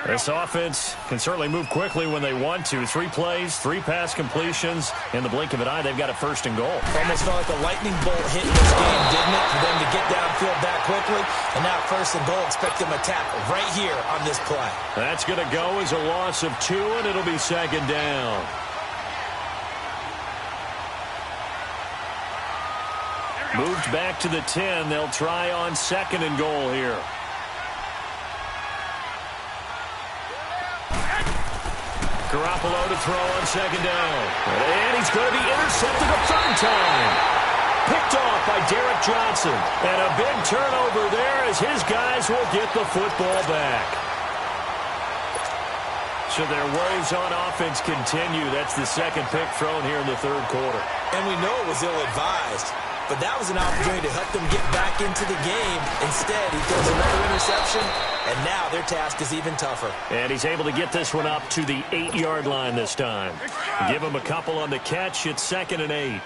Speaker 2: This offense can certainly move quickly when they want to. 3 plays, 3 pass completions. In the blink of an eye, they've got a 1st and goal.
Speaker 3: Almost felt like a lightning bolt hit in this game, didn't it? For them to get downfield that quickly. And now 1st and goal, expect them to tackle right here on this play.
Speaker 2: That's going to go as a loss of 2, and it'll be 2nd down. Moved back to the 10. They'll try on 2nd and goal here. Garoppolo to throw on 2nd down. And he's going to be intercepted a 3rd time. Picked off by Derek Johnson. And a big turnover there as his guys will get the football back. So their woes on offense continue. That's the 2nd pick thrown here in the 3rd quarter.
Speaker 3: And we know it was ill-advised. But that was an opportunity to help them get back into the game. Instead, he throws another interception, and now their task is even tougher.
Speaker 2: And he's able to get this one up to the 8-yard line this time. Give him a couple on the catch. It's 2nd and 8.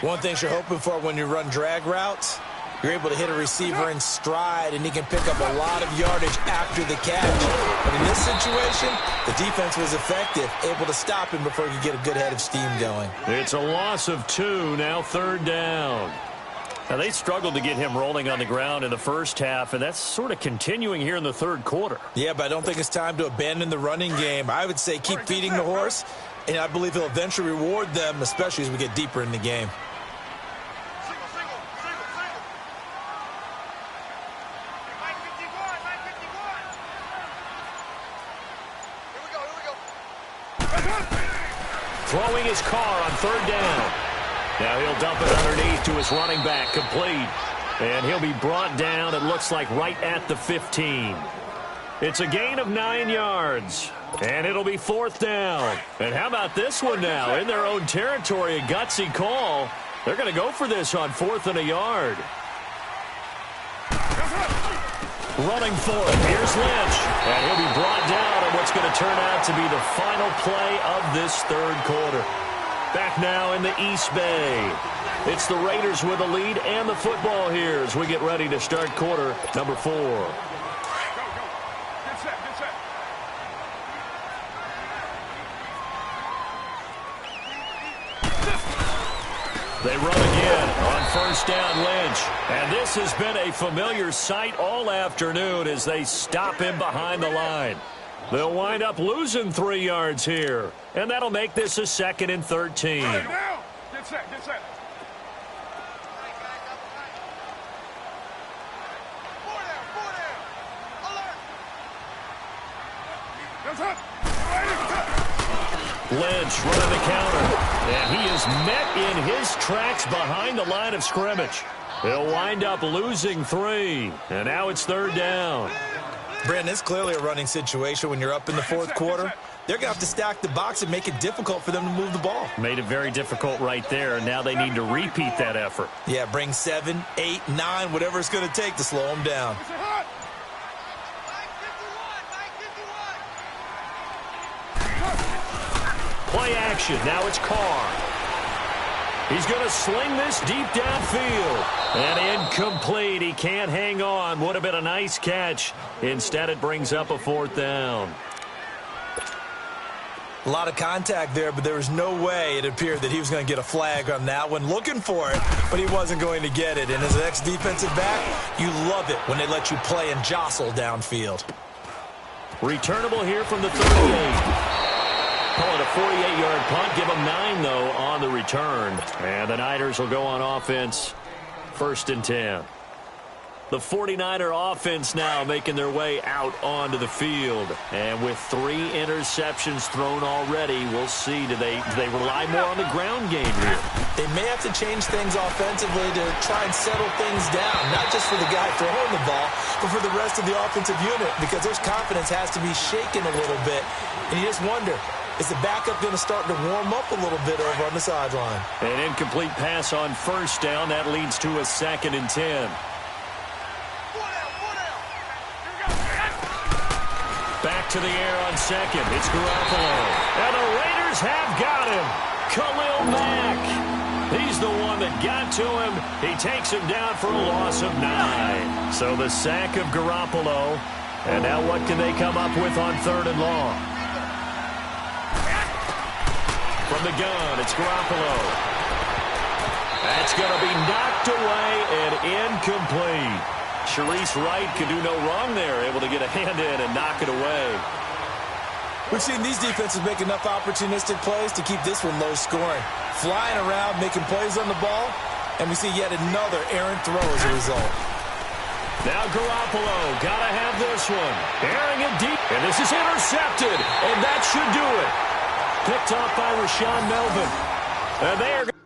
Speaker 3: One thing you're hoping for when you run drag routes, you're able to hit a receiver in stride, and he can pick up a lot of yardage after the catch. But in this situation, the defense was effective, able to stop him before he could get a good head of steam going.
Speaker 2: It's a loss of 2, now 3rd down. Now, they struggled to get him rolling on the ground in the first half, and that's sort of continuing here in the 3rd quarter.
Speaker 3: Yeah, but I don't think it's time to abandon the running game. I would say keep feeding the horse, and I believe he'll eventually reward them, especially as we get deeper in the game.
Speaker 2: Throwing his car on 3rd down. Now he'll dump it underneath to his running back, complete. And he'll be brought down, it looks like, right at the 15. It's a gain of 9 yards. And it'll be 4th down. And how about this one now? In their own territory, a gutsy call. They're going to go for this on 4th and a yard. Running for it. Here's Lynch. And he'll be brought down on what's going to turn out to be the final play of this 3rd quarter. Back now in the East Bay. It's the Raiders with a lead and the football here as we get ready to start quarter number 4. They run again on 1st down, Lynch. And this has been a familiar sight all afternoon as they stop him behind the line. They'll wind up losing 3 yards here. And that'll make this a 2nd and 13.
Speaker 9: Get set, get set.
Speaker 2: Lynch running the counter. And he is met in his tracks behind the line of scrimmage. He'll wind up losing 3. And now it's 3rd down.
Speaker 3: Brandon, it's clearly a running situation when you're up in the 4th quarter. They're going to have to stack the box and make it difficult for them to move the ball.
Speaker 2: Made it very difficult right there. Now they need to repeat that effort.
Speaker 3: Yeah, bring 7, 8, 9, whatever it's going to take to slow them down.
Speaker 2: Play action. Now it's Carr. He's going to sling this deep downfield. And incomplete. He can't hang on. Would have been a nice catch. Instead, it brings up a 4th down.
Speaker 3: A lot of contact there, but there was no way it appeared that he was going to get a flag on that one. Looking for it, but he wasn't going to get it. And as an ex-defensive back, you love it when they let you play and jostle downfield.
Speaker 2: Returnable here from the 38. Call it a 48-yard punt. Give them 9, though, on the return. And the Niners will go on offense. 1st and 10. The 49er offense now making their way out onto the field. And with 3 interceptions thrown already, we'll see. Do they rely more on the ground game here?
Speaker 3: They may have to change things offensively to try and settle things down, not just for the guy throwing the ball, but for the rest of the offensive unit, because their confidence has to be shaken a little bit. And you just wonder, is the backup going to start to warm up a little bit over on the sideline?
Speaker 2: An incomplete pass on 1st down. That leads to a 2nd and 10. Back to the air on 2nd. It's Garoppolo. And the Raiders have got him. Khalil Mack. He's the one that got to him. He takes him down for a loss of 9. So the sack of Garoppolo. And now what can they come up with on 3rd and long? From the gun, it's Garoppolo. That's going to be knocked away and incomplete. Sharice Wright could do no wrong there, able to get a hand in and knock it away.
Speaker 3: We've seen these defenses make enough opportunistic plays to keep this one low scoring. Flying around, making plays on the ball, and we see yet another errant throw as a result.
Speaker 2: Now Garoppolo, gotta have this one. Airing it deep, and this is intercepted, and that should do it. Picked off by Rashaan Melvin. And they are